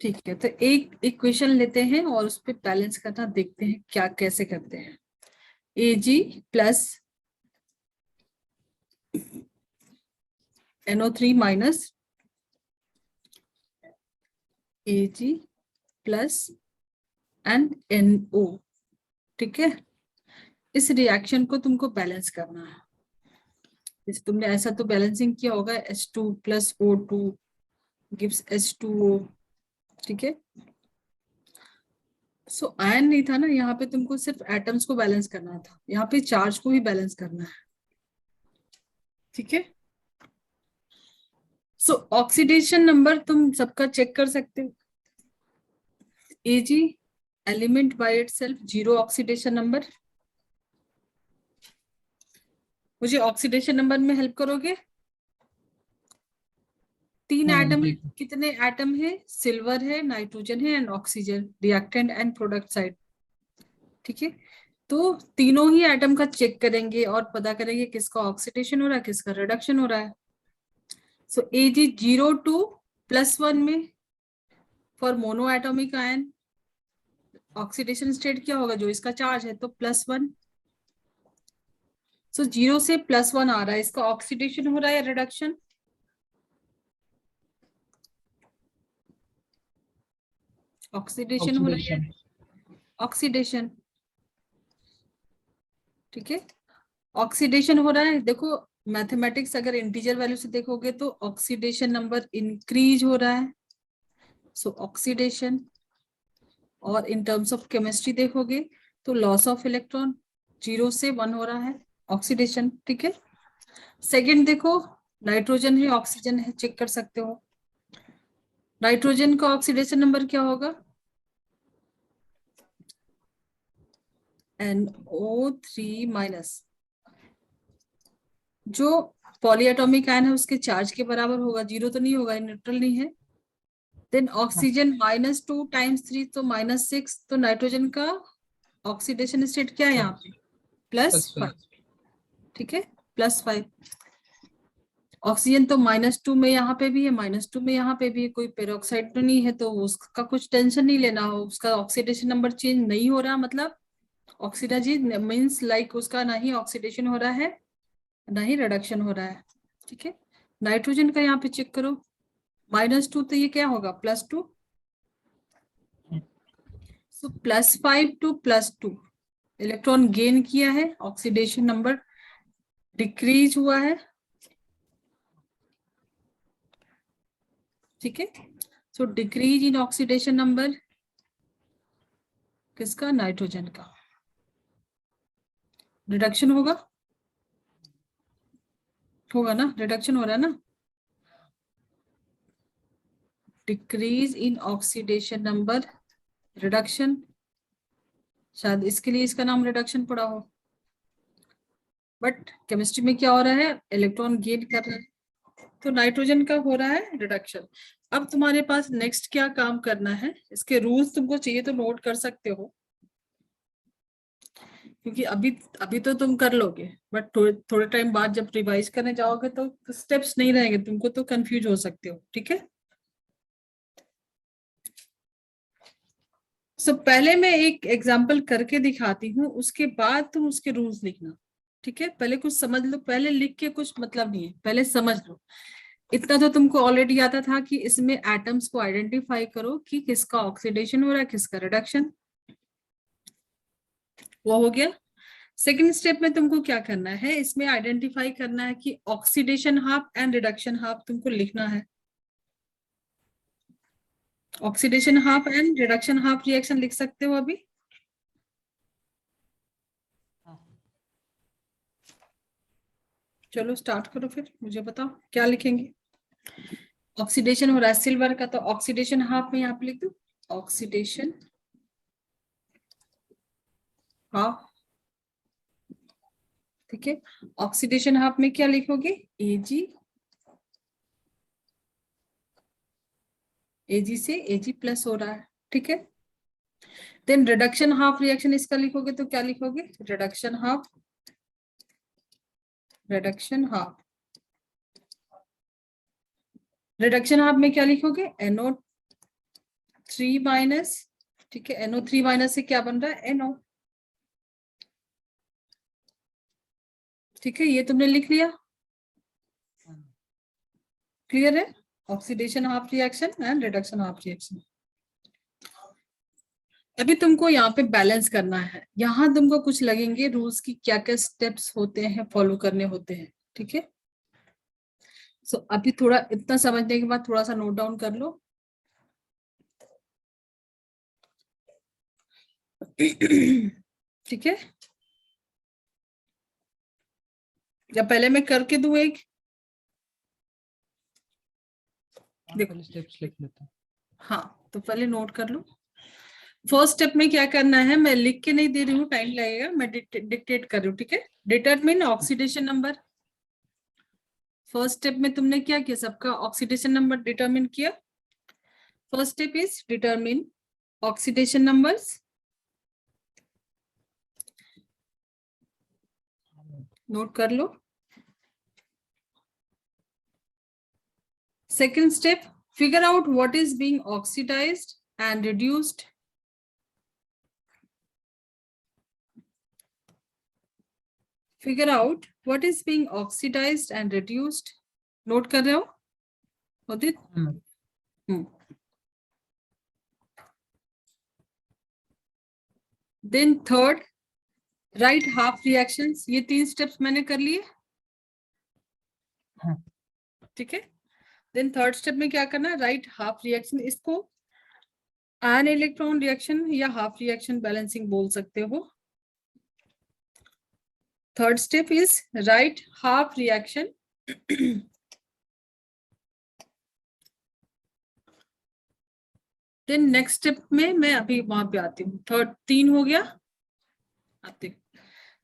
ठीक है, तो एक इक्वेशन लेते हैं और उस पर बैलेंस करना देखते हैं क्या कैसे करते हैं। Ag plus NO3 minus Ag plus and NO, ठीक है। इस रिएक्शन को तुमको बैलेंस करना है। जैसे तुमने ऐसा तो बैलेंसिंग किया होगा, H2 plus O2 gives H2O, ठीक है। सो आयन नहीं था ना यहाँ पे, तुमको सिर्फ एटम्स को बैलेंस करना था, यहाँ पे चार्ज को भी बैलेंस करना है, ठीक है। सो ऑक्सीडेशन नंबर तुम सबका चेक कर सकते हो। Ag element by itself 0 oxidation number. मुझे ऑक्सीडेशन नंबर में हेल्प करोगे? 3 एटम, कितने एटम है? सिल्वर है, नाइट्रोजन है and oxygen, reactant and product side, ठीक है। तो तीनों ही एटम का चेक करेंगे और पता करेंगे किसका ऑक्सीडेशन हो रहा है, किसका रिडक्शन हो रहा है। सो Ag 0 to +1 में for mono atomic ion oxidation state क्या होगा, जो इसका चार्ज है तो +1। सो 0 से +1 आ रहा है, इसका ऑक्सीडेशन हो रहा है या रिडक्शन? ऑक्सीडेशन हो रहा है, ऑक्सीडेशन, ठीक है। ऑक्सीडेशन हो रहा है, देखो मैथमेटिक्स अगर इंटीजर वैल्यू से देखोगे तो ऑक्सीडेशन नंबर इंक्रीज हो रहा है, सो ऑक्सीडेशन। और इन टर्म्स ऑफ केमिस्ट्री देखोगे तो लॉस ऑफ इलेक्ट्रॉन 0 से 1 हो रहा है, ऑक्सीडेशन, ठीक है। सेकंड देखो, नाइट्रोजन है, ऑक्सीजन है, चेक कर सकते हो। नाइट्रोजन का ऑक्सीडेशन नंबर क्या होगा? NO3 minus. जो पॉलीएटॉमिक आयन है उसके चार्ज के बराबर होगा, 0 तो नहीं होगा, न्यूट्रल नहीं है। देन ऑक्सीजन -2 × 3 तो -6, तो नाइट्रोजन का ऑक्सीडेशन स्टेट क्या है यहाँ पे? +5, ठीक है, +5। ऑक्सीजन तो -2 में यहाँ पे भी है, -2 में यहाँ पे भी है, कोई पेरोक्साइड तो नहीं है, तो उसका कुछ टेंशन नहीं लेना हो, उसका ऑक्सीडेशन नंबर चेंज नहीं हो रहा, मतलब ऑक्सीडाइज मीन्स लाइक उसका ना ही ऑक्सीडेशन हो रहा है ना ही रिडक्शन हो रहा है, ठीक है। नाइट्रोजन का यहाँ पे चेक करो, -2 तो ये क्या होगा, +2। सो +5 to +2 इलेक्ट्रॉन गेन किया है, ऑक्सीडेशन नंबर डिक्रीज हुआ है, ठीक है। सो डिक्रीज इन ऑक्सीडेशन नंबर किसका? नाइट्रोजन का। रिडक्शन होगा, होगा ना, रिडक्शन हो रहा है ना। Decrease in oxidation number, reduction, शायद इसके लिए इसका नाम रिडक्शन पड़ा हो, बट केमिस्ट्री में क्या हो रहा है, इलेक्ट्रॉन गेन कर रहा है, तो नाइट्रोजन का हो रहा है रिडक्शन। अब तुम्हारे पास नेक्स्ट क्या काम करना है, इसके रूल्स तुमको चाहिए तो नोट कर सकते हो, क्योंकि अभी अभी तो तुम कर लोगे, बट थोड़े टाइम बाद जब रिवाइज करने जाओगे तो स्टेप्स नहीं रहेंगे, तुमको तो कंफ्यूज हो सकते हो, ठीक है। सो पहले मैं एक एग्जांपल करके दिखाती हूँ, उसके बाद तुम उसके रूल्स लिखना, ठीक है। पहले कुछ समझ लो, पहले लिख के कुछ मतलब नहीं है, पहले समझ लो। इतना तो तुमको ऑलरेडी आता था कि इसमें एटम्स को आइडेंटिफाई करो कि किसका ऑक्सीडेशन हो रहा है, किसका रिडक्शन, वो हो गया। सेकेंड स्टेप में तुमको क्या करना है, इसमें आइडेंटिफाई करना है कि oxidation half and reduction half तुमको लिखना है। Oxidation half and reduction half reaction लिख सकते हो अभी? चलो स्टार्ट करो, फिर मुझे बताओ क्या लिखेंगे। ऑक्सीडेशन हो रहा है सिल्वर का, तो ऑक्सीडेशन हाफ में यहाँ पे लिख दो, ऑक्सीडेशन हाफ, ठीक है। ऑक्सीडेशन हाफ में क्या लिखोगे, Ag, Ag से Ag प्लस हो रहा है, ठीक है। देन रिडक्शन हाफ रिएक्शन इसका लिखोगे तो क्या लिखोगे, reduction half, reduction half, reduction half में क्या लिखोगे, NO3 माइनस, ठीक है, NO3 माइनस से क्या बन रहा है, NO, ठीक है, ये तुमने लिख लिया, क्लियर है, oxidation half reaction and reduction half reaction. अभी तुमको यहाँ पे बैलेंस करना है, यहाँ तुमको कुछ लगेंगे रूल्स की क्या क्या स्टेप्स होते हैं, फॉलो करने होते हैं, ठीक है। सो अभी थोड़ा इतना समझने के बाद थोड़ा सा नोट डाउन कर लो। ठीक है, या पहले मैं करके दूं एक, देखो स्टेप्स लिख लेता हूँ। हाँ, तो पहले नोट कर लो। फर्स्ट स्टेप में क्या करना है, मैं लिख के नहीं दे रही हूँ, टाइम लगेगा, मैं डिक्टेट कर रही हूँ, ठीक है। Determine oxidation number. First step में तुमने क्या किया, सबका ऑक्सीडेशन नंबर डिटरमिन किया। First step is determine oxidation numbers, note कर लो। Second step, figure out what is being oxidized and reduced. Figure out what is being oxidized and reduced. Note कर रहे हो उदित? Then third, write half reactions. ये 3 steps मैंने कर लिए, ठीक है। Then third step में क्या करना है, write half reaction। इसको आयन इलेक्ट्रॉन रिएक्शन या हाफ रिएक्शन बैलेंसिंग बोल सकते हो। Third step is write half reaction. Then next step में मैं अभी वहां पे आती हूँ, थर्ड 3 हो गया, आती हूँ।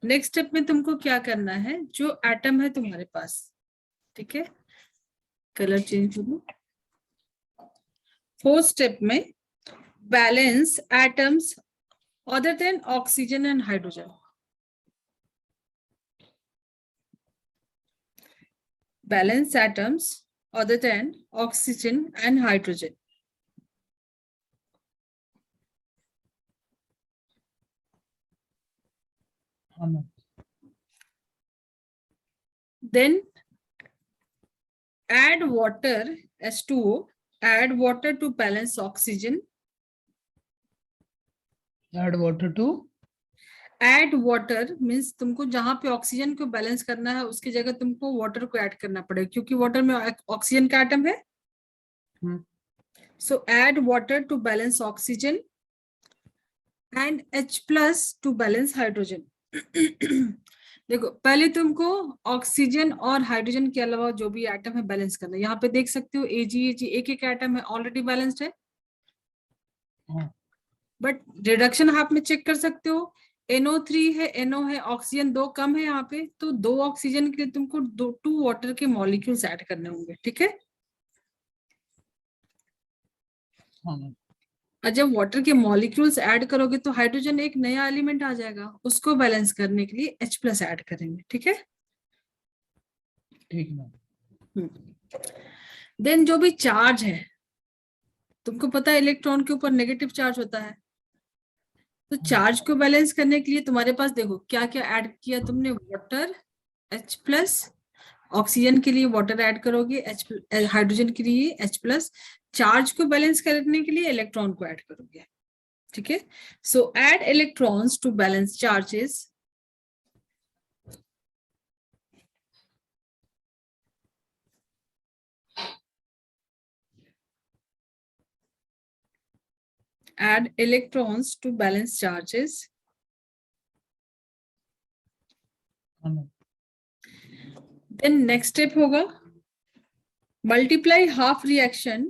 नेक्स्ट स्टेप में तुमको क्या करना है, जो एटम है तुम्हारे पास, ठीक है, कलर चेंज हो गया। फोर्थ स्टेप में balance atoms other than oxygen and hydrogen. Balance atoms other than oxygen and hydrogen. Then add water, H2O, add water to balance oxygen. Add water to? Add water means तुमको जहां पे oxygen को balance करना है उसकी जगह तुमको water को ऐड करना पड़ेगा, क्योंकि वाटर में ऑक्सीजन का एटम है। So add water to balance oxygen and H plus to balance hydrogen. देखो पहले तुमको ऑक्सीजन और हाइड्रोजन के अलावा जो भी एटम है बैलेंस करना है। यहाँ पे देख सकते हो AgAg एक एक एटम है, ऑलरेडी बैलेंस्ड है। बट रिडक्शन हाफ में चेक कर सकते हो, NO3 है, NO है, ऑक्सीजन 2 कम है यहाँ पे, तो 2 ऑक्सीजन के लिए तुमको 2 वाटर के मॉलिक्यूल्स ऐड करने होंगे, ठीक है। और जब वाटर के मॉलिक्यूल्स ऐड करोगे तो हाइड्रोजन एक नया एलिमेंट आ जाएगा, उसको बैलेंस करने के लिए H प्लस ऐड करेंगे, ठीक है। ठीक है। देन जो भी चार्ज है, तुमको पता है इलेक्ट्रॉन के ऊपर नेगेटिव चार्ज होता है, तो चार्ज को बैलेंस करने के लिए तुम्हारे पास देखो क्या क्या ऐड किया तुमने, वाटर H प्लस, ऑक्सीजन के लिए वाटर ऐड करोगे, हाइड्रोजन के लिए H प्लस, चार्ज को बैलेंस करने के लिए इलेक्ट्रॉन को ऐड करोगे, ठीक है। So add electrons to balance charges. Add electrons to balance charges. Then next step होगा multiply half reaction,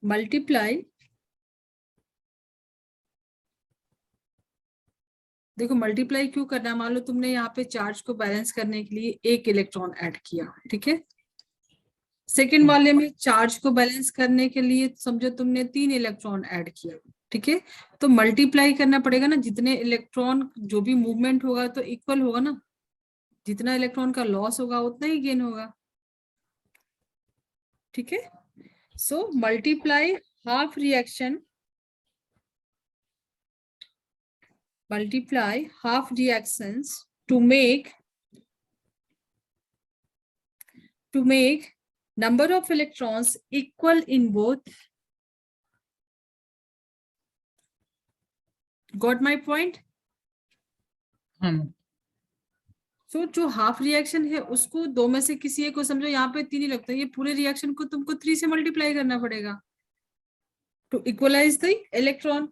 multiply, देखो मल्टीप्लाई क्यों करना है, मान लो तुमने यहाँ पे चार्ज को बैलेंस करने के लिए 1 इलेक्ट्रॉन ऐड किया, ठीक है। सेकेंड वाले में चार्ज को बैलेंस करने के लिए समझो तुमने 3 इलेक्ट्रॉन ऐड किया, ठीक है। तो मल्टीप्लाई करना पड़ेगा ना, जितने इलेक्ट्रॉन जो भी मूवमेंट होगा तो इक्वल होगा ना, जितना इलेक्ट्रॉन का लॉस होगा उतना ही गेन होगा। ठीक है। So multiply half reaction, multiply half reactions to make number of electrons equal in both. Got my point? हाँ मैम। So जो हाफ रिएक्शन है उसको दो में से किसी एक को समझो, यहाँ पे 3 ही लगता है, ये पूरे रिएक्शन को तुमको 3 से मल्टीप्लाई करना पड़ेगा to equalize the electron.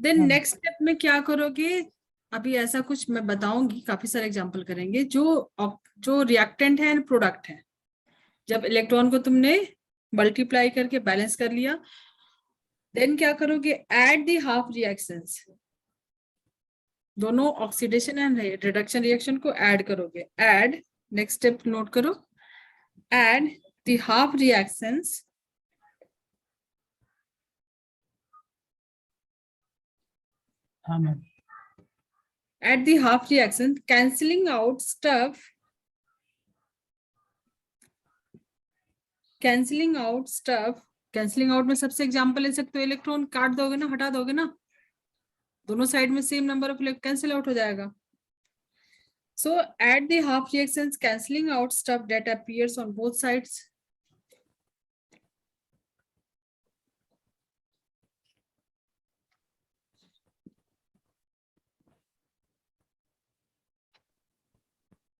Then हाँ। नेक्स्ट स्टेप में क्या करोगे, अभी ऐसा कुछ मैं बताऊंगी, काफी सारे एग्जांपल करेंगे। जो रिएक्टेंट है एंड प्रोडक्ट है, जब इलेक्ट्रॉन को तुमने मल्टीप्लाई करके बैलेंस कर लिया, देन क्या करोगे, ऐड दी हाफ रिएक्शंस, दोनों ऑक्सीडेशन एंड रिडक्शन रिएक्शन को ऐड करोगे। ऐड, नेक्स्ट स्टेप नोट करो, ऐड दी हाफ रिएक्शंस हाँ ma'am. at the half reaction, cancelling out stuff, cancelling out में सबसे एग्जांपल ले सकते हो, इलेक्ट्रॉन काट दोगे ना, हटा दोगे ना, दोनों साइड में same number of electron cancel out हो जाएगा। So at the half reactions cancelling out stuff that appears on both sides.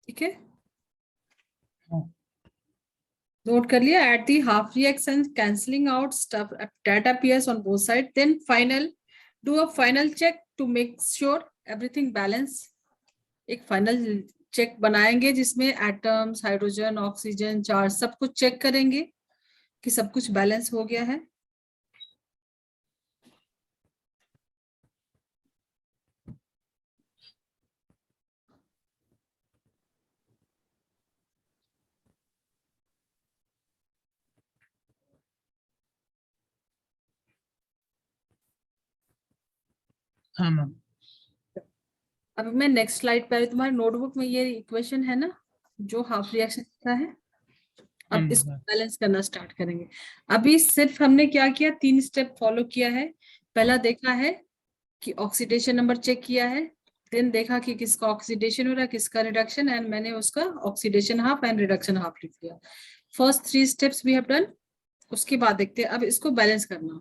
ठीक है, नोट कर लिया, at the half reaction cancelling out stuff that appears on both side. Then final, do a final check to make sure everything balance. एक final check बनाएंगे जिसमें atoms, hydrogen, oxygen, charge सब कुछ check करेंगे कि सब कुछ बैलेंस हो गया है। हाँ मैम। अब मैं नेक्स्ट स्लाइड पे, तुम्हारे नोटबुक में ये इक्वेशन है ना जो हाफ रिएक्शन का है, अब इसको बैलेंस करना स्टार्ट करेंगे। अभी सिर्फ हमने क्या किया, 3 स्टेप फॉलो किया है। पहला देखा है कि ऑक्सीडेशन नंबर चेक किया है, देन देखा कि किसका ऑक्सीडेशन हो रहा है, किसका रिडक्शन, एंड मैंने उसका oxidation half and reduction half लिख दिया। First 3 steps we have done. उसके बाद देखते हैं अब इसको बैलेंस करना।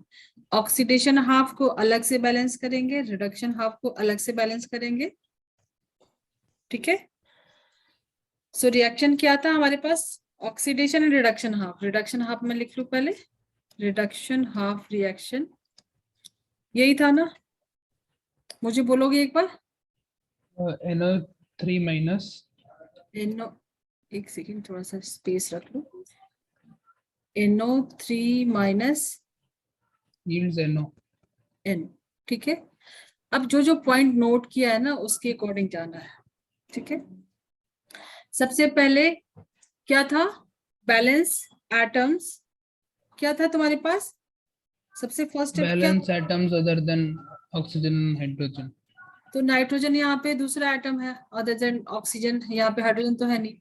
ऑक्सीडेशन हाफ को अलग से बैलेंस करेंगे, रिडक्शन हाफ को अलग से बैलेंस करेंगे। ठीक है, सो रिएक्शन क्या था हमारे पास, oxidation and reduction half. Reduction half में लिख लू पहले, रिडक्शन हाफ रिएक्शन यही था ना, मुझे बोलोगे एक बार। NO3 माइनस, NO, एक सेकेंड थोड़ा सा स्पेस रख लो, NO3 minus yields NO। N। ठीक है, अब जो जो पॉइंट नोट किया है ना उसके अकॉर्डिंग जाना है। ठीक है, सबसे पहले क्या था, बैलेंस एटम्स। क्या था तुम्हारे पास सबसे फर्स्ट स्टेप, क्या balance atoms other than oxygen and hydrogen. तो नाइट्रोजन यहाँ पे दूसरा एटम है अदर देन ऑक्सीजन, यहाँ पे हाइड्रोजन तो है नहीं,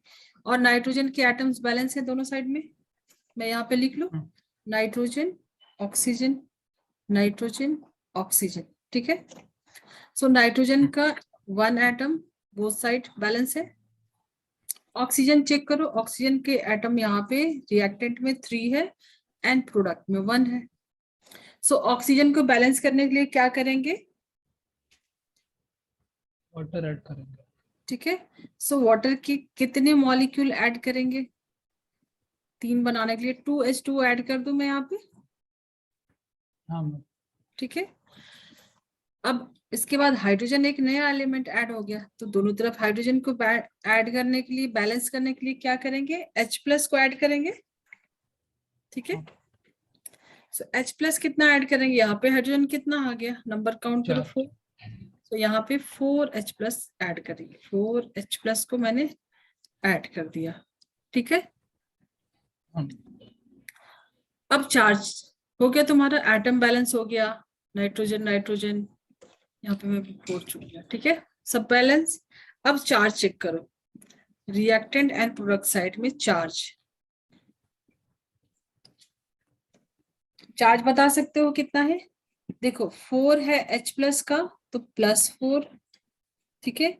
और नाइट्रोजन के एटम्स बैलेंस है दोनों साइड में। मैं यहाँ पे लिख लूं, नाइट्रोजन ऑक्सीजन, नाइट्रोजन ऑक्सीजन। ठीक है, सो नाइट्रोजन का 1 एटम बोथ साइड बैलेंस है। ऑक्सीजन चेक करो, ऑक्सीजन के एटम यहाँ पे रिएक्टेंट में 3 है एंड प्रोडक्ट में 1 है। सो ऑक्सीजन को बैलेंस करने के लिए क्या करेंगे, वाटर ऐड करेंगे। ठीक है, सो वाटर के कितने मॉलिक्यूल ऐड करेंगे, 3 बनाने के लिए 2H2 ऐड कर दूं मैं यहाँ पे। हाँ मैम। ठीक है, अब इसके बाद हाइड्रोजन एक नया एलिमेंट ऐड हो गया, तो दोनों तरफ हाइड्रोजन को ऐड करने के लिए, बैलेंस करने के लिए क्या करेंगे, H+ को ऐड करेंगे। ठीक है, सो H+ कितना ऐड करेंगे, यहाँ पे हाइड्रोजन कितना आ गया, नंबर काउंट करो 4, तो यहाँ पे 4H+ ऐड करेंगे, 4H+ को मैंने ऐड कर दिया। ठीक है, अब चार्ज हो गया तुम्हारा, एटम बैलेंस हो गया, नाइट्रोजन नाइट्रोजन, यहाँ पे मैं 4 चुन गया। ठीक है, सब बैलेंस। अब चार्ज चेक करो, रिएक्टेंट एंड प्रोडक्ट साइड में चार्ज, चार्ज बता सकते हो कितना है? देखो 4 है H+ का तो +4, ठीक है,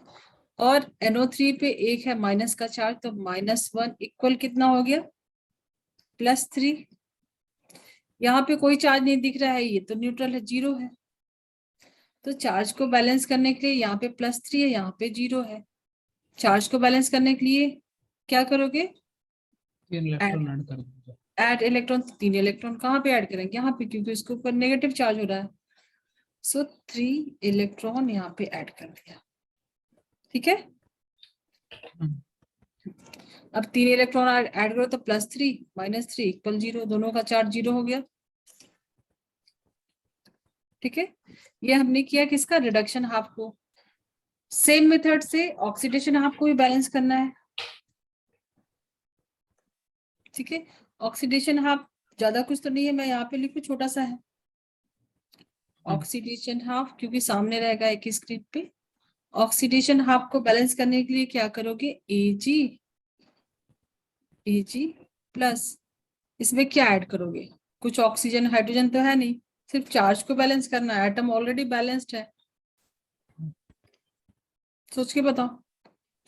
और NO3 पे 1 है माइनस का चार्ज तो -1 इक्वल कितना हो गया? +3। यहाँ पे कोई चार्ज नहीं दिख रहा है, ये तो न्यूट्रल है, 0 है। तो चार्ज को बैलेंस करने के लिए यहाँ पे +3 है, यहाँ पे 0 है। चार्ज को बैलेंस करने के लिए क्या करोगे? 3 इलेक्ट्रॉन ऐड कर दीजिए। Add electron. 3 इलेक्ट्रॉन कहाँ पे ऐड करेंगे? यहाँ पे, क्योंकि इसके ऊपर नेगेटिव चार्ज हो रहा है। सो 3 इलेक्ट्रॉन यहाँ पे ऐड कर दिया, ठीक है। अब 3 इलेक्ट्रॉन ऐड करो तो +3 -3 इक्वल 0, दोनों का चार्ज 0 हो गया, ठीक है। ये हमने किया किसका? रिडक्शन हाफ को। सेम मेथड से ऑक्सीडेशन हाफ को भी बैलेंस करना है, ठीक है। ऑक्सीडेशन हाफ ज्यादा कुछ तो नहीं है, मैं यहाँ पे लिखूं, छोटा सा है ऑक्सीडेशन हाफ, क्योंकि सामने रहेगा एक स्क्रीन पे। ऑक्सीडेशन हाफ को बैलेंस करने के लिए क्या करोगे? Ag प्लस, इसमें क्या ऐड करोगे? कुछ ऑक्सीजन हाइड्रोजन तो है नहीं, सिर्फ चार्ज को बैलेंस करना है, एटम ऑलरेडी बैलेंस्ड है। सोच के बताओ,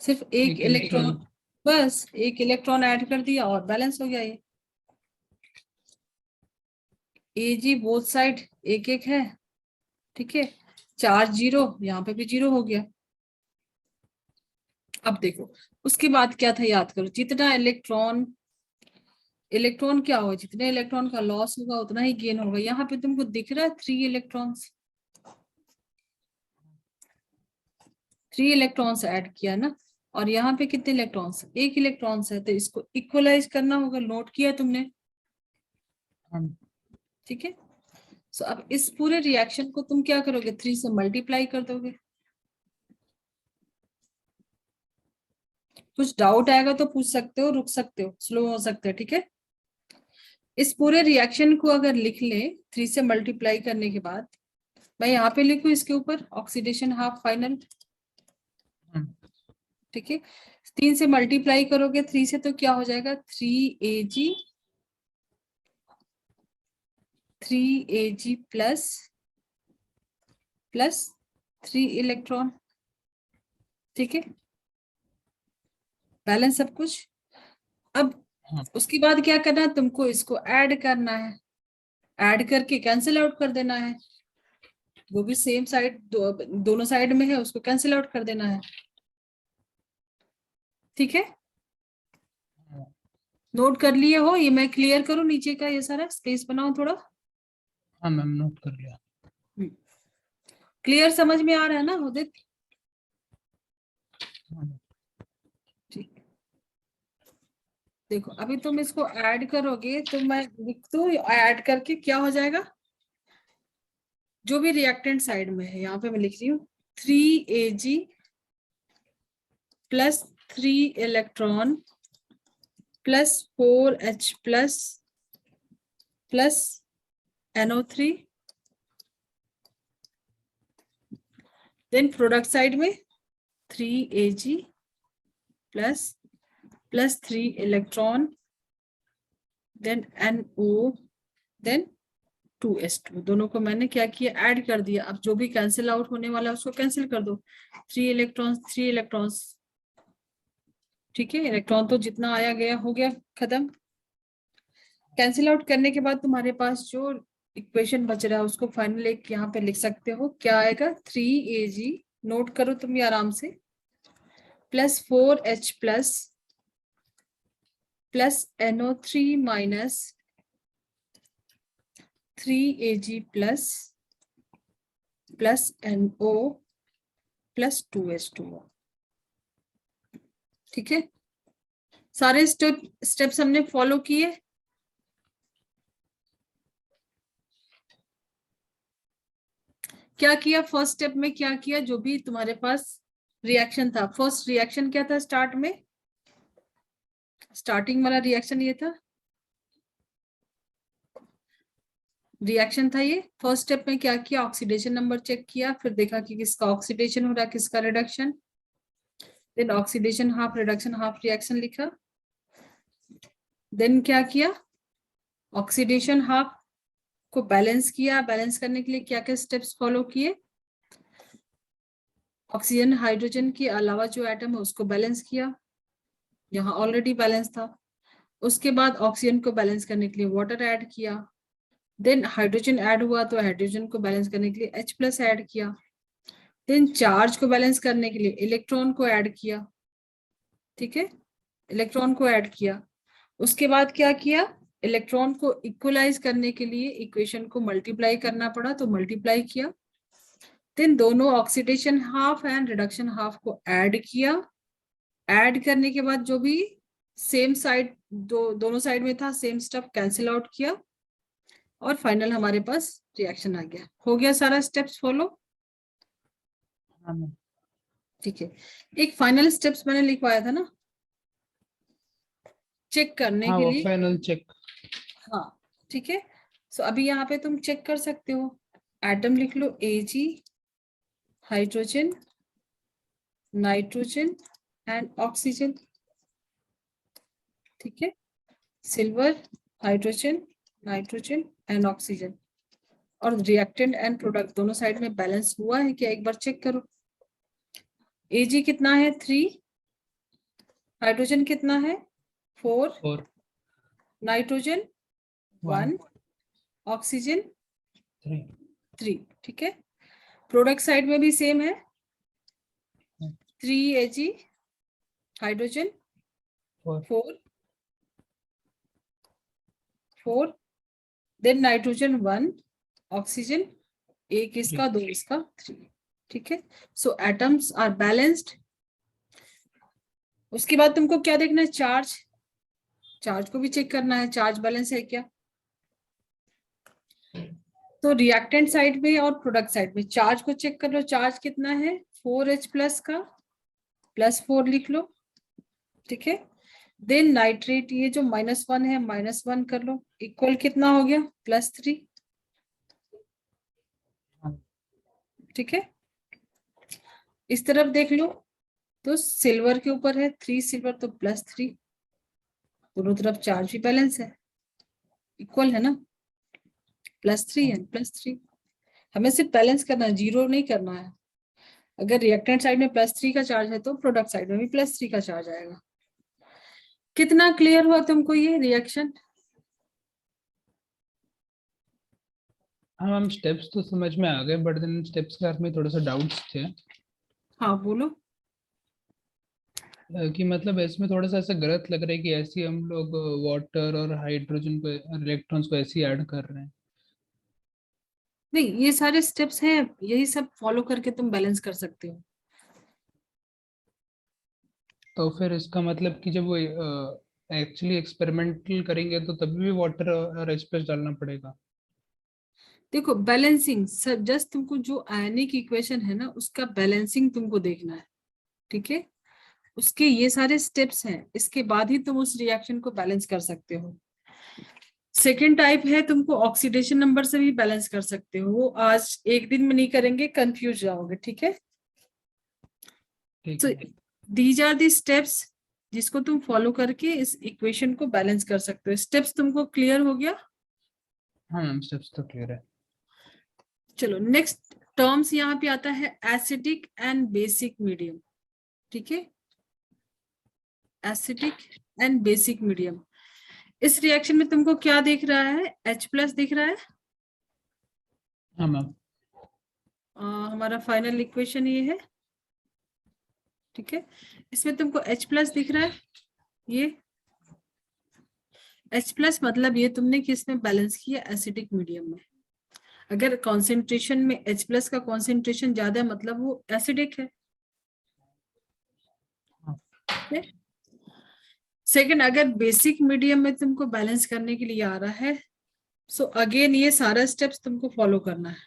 सिर्फ एक इलेक्ट्रॉन, बस एक इलेक्ट्रॉन ऐड कर दिया और बैलेंस हो गया ये। Ag बोथ साइड एक एक है, ठीक है, चार्ज 0, यहाँ पे भी 0 हो गया। अब देखो उसके बाद क्या था, याद करो, जितना इलेक्ट्रॉन क्या होगा, जितने इलेक्ट्रॉन का लॉस होगा उतना ही गेन होगा। यहाँ पे तुमको दिख रहा है 3 इलेक्ट्रॉन्स, 3 इलेक्ट्रॉन्स ऐड किया ना, और यहाँ पे कितने इलेक्ट्रॉन्स? 1 इलेक्ट्रॉन्स है, तो इसको इक्वलाइज करना होगा, नोट किया तुमने, ठीक है। सो अब इस पूरे रिएक्शन को तुम क्या करोगे? 3 से मल्टीप्लाई कर दोगे। कुछ डाउट आएगा तो पूछ सकते हो, रुक सकते हो, स्लो हो सकते हो, ठीक है। इस पूरे रिएक्शन को अगर लिख ले 3 से मल्टीप्लाई करने के बाद, मैं यहाँ पे लिखूं इसके ऊपर ऑक्सीडेशन हाफ फाइनल, ठीक है। 3 से मल्टीप्लाई करोगे 3 से तो क्या हो जाएगा? 3Ag प्लस 3 इलेक्ट्रॉन, ठीक है, बैलेंस सब कुछ। अब उसके बाद क्या करना है तुमको? इसको ऐड करना है, ऐड करके कैंसिल आउट कर देना है, वो भी सेम साइड दोनों साइड में है, उसको कैंसिल आउट कर देना है, ठीक है। नोट कर लिए हो? ये मैं क्लियर करूं नीचे का ये सारा स्पेस बनाऊं थोड़ा? हाँ मैम, नोट कर लिया। क्लियर समझ में आ रहा है ना उदित? ठीक, देखो अभी तुम इसको ऐड करोगे तो मैं लिख दूं, ऐड करके क्या हो जाएगा? जो भी रिएक्टेंट साइड में है, यहाँ पे मैं लिख रही हूँ 3Ag plus 3 electron plus 4H plus NO3, then product side में 3Ag plus 3 electron, then NO, then 2s2, दोनों को मैंने क्या किया? ऐड कर दिया। अब जो भी कैंसिल आउट होने वाला है उसको कैंसिल कर दो, 3 इलेक्ट्रॉन्स, ठीक है। इलेक्ट्रॉन तो जितना आया गया हो गया, खत्म। कैंसिल आउट करने के बाद तुम्हारे पास जो इक्वेशन बच रहा है उसको फाइनल एक यहाँ पे लिख सकते हो, क्या आएगा? 3Ag, नोट करो तुम ये आराम से, plus 4H plus NO3 minus 3Ag plus NO plus 2s2, ठीक है। सारे स्टेप्स हमने फॉलो किए। क्या किया फर्स्ट स्टेप में? क्या किया? जो भी तुम्हारे पास रिएक्शन था, फर्स्ट रिएक्शन क्या था? स्टार्ट में स्टार्टिंग वाला रिएक्शन ये था, रिएक्शन था ये। फर्स्ट स्टेप में क्या किया? ऑक्सीडेशन नंबर चेक किया, फिर देखा कि किसका ऑक्सीडेशन हो रहा है, किसका reduction, then oxidation half reduction half reaction लिखा। देन क्या किया? ऑक्सीडेशन हाफ को बैलेंस किया। बैलेंस करने के लिए क्या क्या स्टेप्स फॉलो किए? ऑक्सीजन हाइड्रोजन के अलावा जो एटम है उसको बैलेंस किया, यहाँ ऑलरेडी बैलेंस था। उसके बाद ऑक्सीजन को बैलेंस करने के लिए वाटर ऐड किया। देन हाइड्रोजन ऐड हुआ तो हाइड्रोजन को बैलेंस करने के लिए H+ ऐड किया। देन चार्ज को बैलेंस करने के लिए इलेक्ट्रॉन को ऐड किया, ठीक है, इलेक्ट्रॉन को ऐड किया। उसके बाद क्या किया? इलेक्ट्रॉन को इक्वलाइज करने के लिए इक्वेशन को मल्टीप्लाई करना पड़ा तो मल्टीप्लाई किया। देन दोनों oxidation half and reduction half को ऐड किया। ऐड करने के बाद जो भी सेम साइड दोनों साइड में था सेम स्टफ कैंसिल आउट किया और फाइनल हमारे पास रिएक्शन आ गया। हो गया सारा स्टेप्स फॉलो? हाँ मैम। ठीक है, एक फाइनल स्टेप्स मैंने लिखवाया था ना चेक करने हाँ के वो लिए। Final check. हाँ ठीक है, सो अभी यहाँ पे तुम चेक कर सकते हो। एटम लिख लो Ag, hydrogen, nitrogen and oxygen, ठीक है, silver, hydrogen, nitrogen and oxygen. और रिएक्टेंट एंड प्रोडक्ट दोनों साइड में बैलेंस हुआ है क्या एक बार चेक करो। Ag कितना है 3, हाइड्रोजन कितना है 4, 4, नाइट्रोजन 1, 1, ऑक्सीजन 3, 3, ठीक है। प्रोडक्ट साइड में भी सेम है, 3 Ag, hydrogen 4, 4, 4, then nitrogen 1, oxygen एक इसका 2 इसका 3, ठीक है। So atoms are balanced. उसके बाद तुमको क्या देखना है? चार्ज, चार्ज को भी चेक करना है चार्ज बैलेंस है क्या। तो रिएक्टेंट साइड में और प्रोडक्ट साइड में चार्ज को चेक कर लो। चार्ज कितना है 4H+ का, +4 लिख लो, ठीक है। देन नाइट्रेट ये जो -1 है -1 कर लो, इक्वल कितना हो गया +3, ठीक है। इस तरफ देख लो तो सिल्वर के ऊपर है 3 सिल्वर तो +3, दोनों तरफ चार्ज भी बैलेंस है, इक्वल है ना, +3 एंड +3। हमें सिर्फ बैलेंस करना है, जीरो नहीं करना है। अगर रिएक्टेंट साइड में +3 का चार्ज है तो प्रोडक्ट साइड में भी +3 का चार्ज आएगा। कितना क्लियर हुआ तुमको ये रिएक्शन? हाँ मैम स्टेप्स तो समझ में आ गए बट देन स्टेप्स के बारे में थोड़ा सा डाउट्स थे। हाँ बोलो। कि मतलब इसमें थोड़ा सा ऐसा गलत लग रहा है कि ऐसे ही हम लोग वाटर और हाइड्रोजन को इलेक्ट्रॉन्स को ऐसे ही ऐड कर रहे हैं। नहीं, ये सारे स्टेप्स हैं, यही सब फॉलो करके तुम बैलेंस कर सकते हो। तो फिर इसका मतलब कि जब वो एक्चुअली एक्सपेरिमेंटल करेंगे तो तभी भी वाटर और H+ डालना पड़ेगा। देखो बैलेंसिंग सब जस्ट तुमको जो आयनिक इक्वेशन है ना उसका बैलेंसिंग तुमको देखना है, ठीक है। उसके ये सारे स्टेप्स हैं, इसके बाद ही तुम उस रिएक्शन को बैलेंस कर सकते हो। सेकेंड टाइप है तुमको ऑक्सीडेशन नंबर से भी बैलेंस कर सकते हो, वो आज एक दिन में नहीं करेंगे, कंफ्यूज जाओगे, ठीक है। ठीक तो है। दीज आर दी स्टेप्स जिसको तुम फॉलो करके इस इक्वेशन को बैलेंस कर सकते हो। स्टेप्स तुमको क्लियर हो गया? हाँ मैम स्टेप्स तो क्लियर है। चलो नेक्स्ट टर्म्स यहाँ पे आता है एसिडिक एंड बेसिक मीडियम, ठीक है, एसिडिक एंड बेसिक मीडियम। इस रिएक्शन में तुमको क्या दिख रहा है? H+ दिख रहा है। हाँ मैम। हमारा फाइनल इक्वेशन ये है, ठीक है। इसमें तुमको H+ दिख रहा है, ये H+ मतलब ये तुमने किसमें बैलेंस किया? एसिडिक मीडियम में। अगर कॉन्सेंट्रेशन में H+ का कॉन्सेंट्रेशन ज्यादा है मतलब वो एसिडिक है, सेकंड अगर बेसिक मीडियम में तुमको बैलेंस करने के लिए आ रहा है सो अगेन ये सारा स्टेप्स तुमको फॉलो करना है,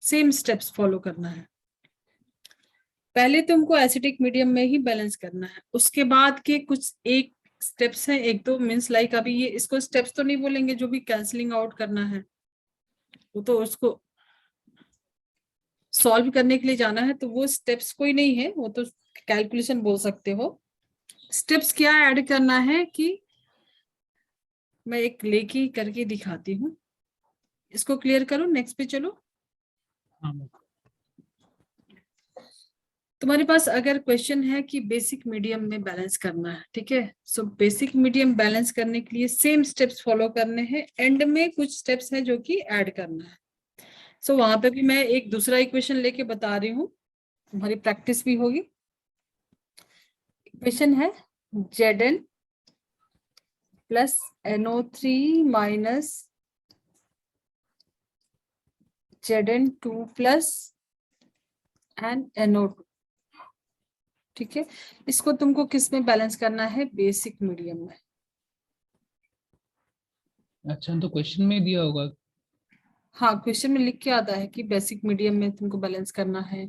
सेम स्टेप्स फॉलो करना है। पहले तुमको एसिडिक मीडियम में ही बैलेंस करना है, उसके बाद के कुछ एक स्टेप्स हैं, एक दो मीन्स लाइक अभी ये इसको स्टेप्स तो नहीं बोलेंगे, जो भी कैंसलिंग आउट करना है वो तो उसको सॉल्व करने के लिए जाना है, तो वो स्टेप्स कोई नहीं है, वो तो कैलकुलेशन बोल सकते हो। स्टेप्स क्या ऐड करना है कि मैं एक लेके करके दिखाती हूँ। इसको क्लियर करो, नेक्स्ट पे चलो। हाँ मैम। तुम्हारे पास अगर क्वेश्चन है कि बेसिक मीडियम में बैलेंस करना है, ठीक है, सो बेसिक मीडियम बैलेंस करने के लिए सेम स्टेप्स फॉलो करने हैं, एंड में कुछ स्टेप्स है जो कि ऐड करना है। सो वहां पे भी मैं एक दूसरा इक्वेशन लेके बता रही हूँ, तुम्हारी प्रैक्टिस भी होगी। इक्वेशन है Zn plus NO3 minus Zn2 plus and NO2, ठीक है। इसको तुमको किस में बैलेंस करना है? बेसिक मीडियम में। अच्छा, तो क्वेश्चन में ही दिया होगा। हाँ, क्वेश्चन में लिख के आता है कि बेसिक मीडियम में तुमको बैलेंस करना है,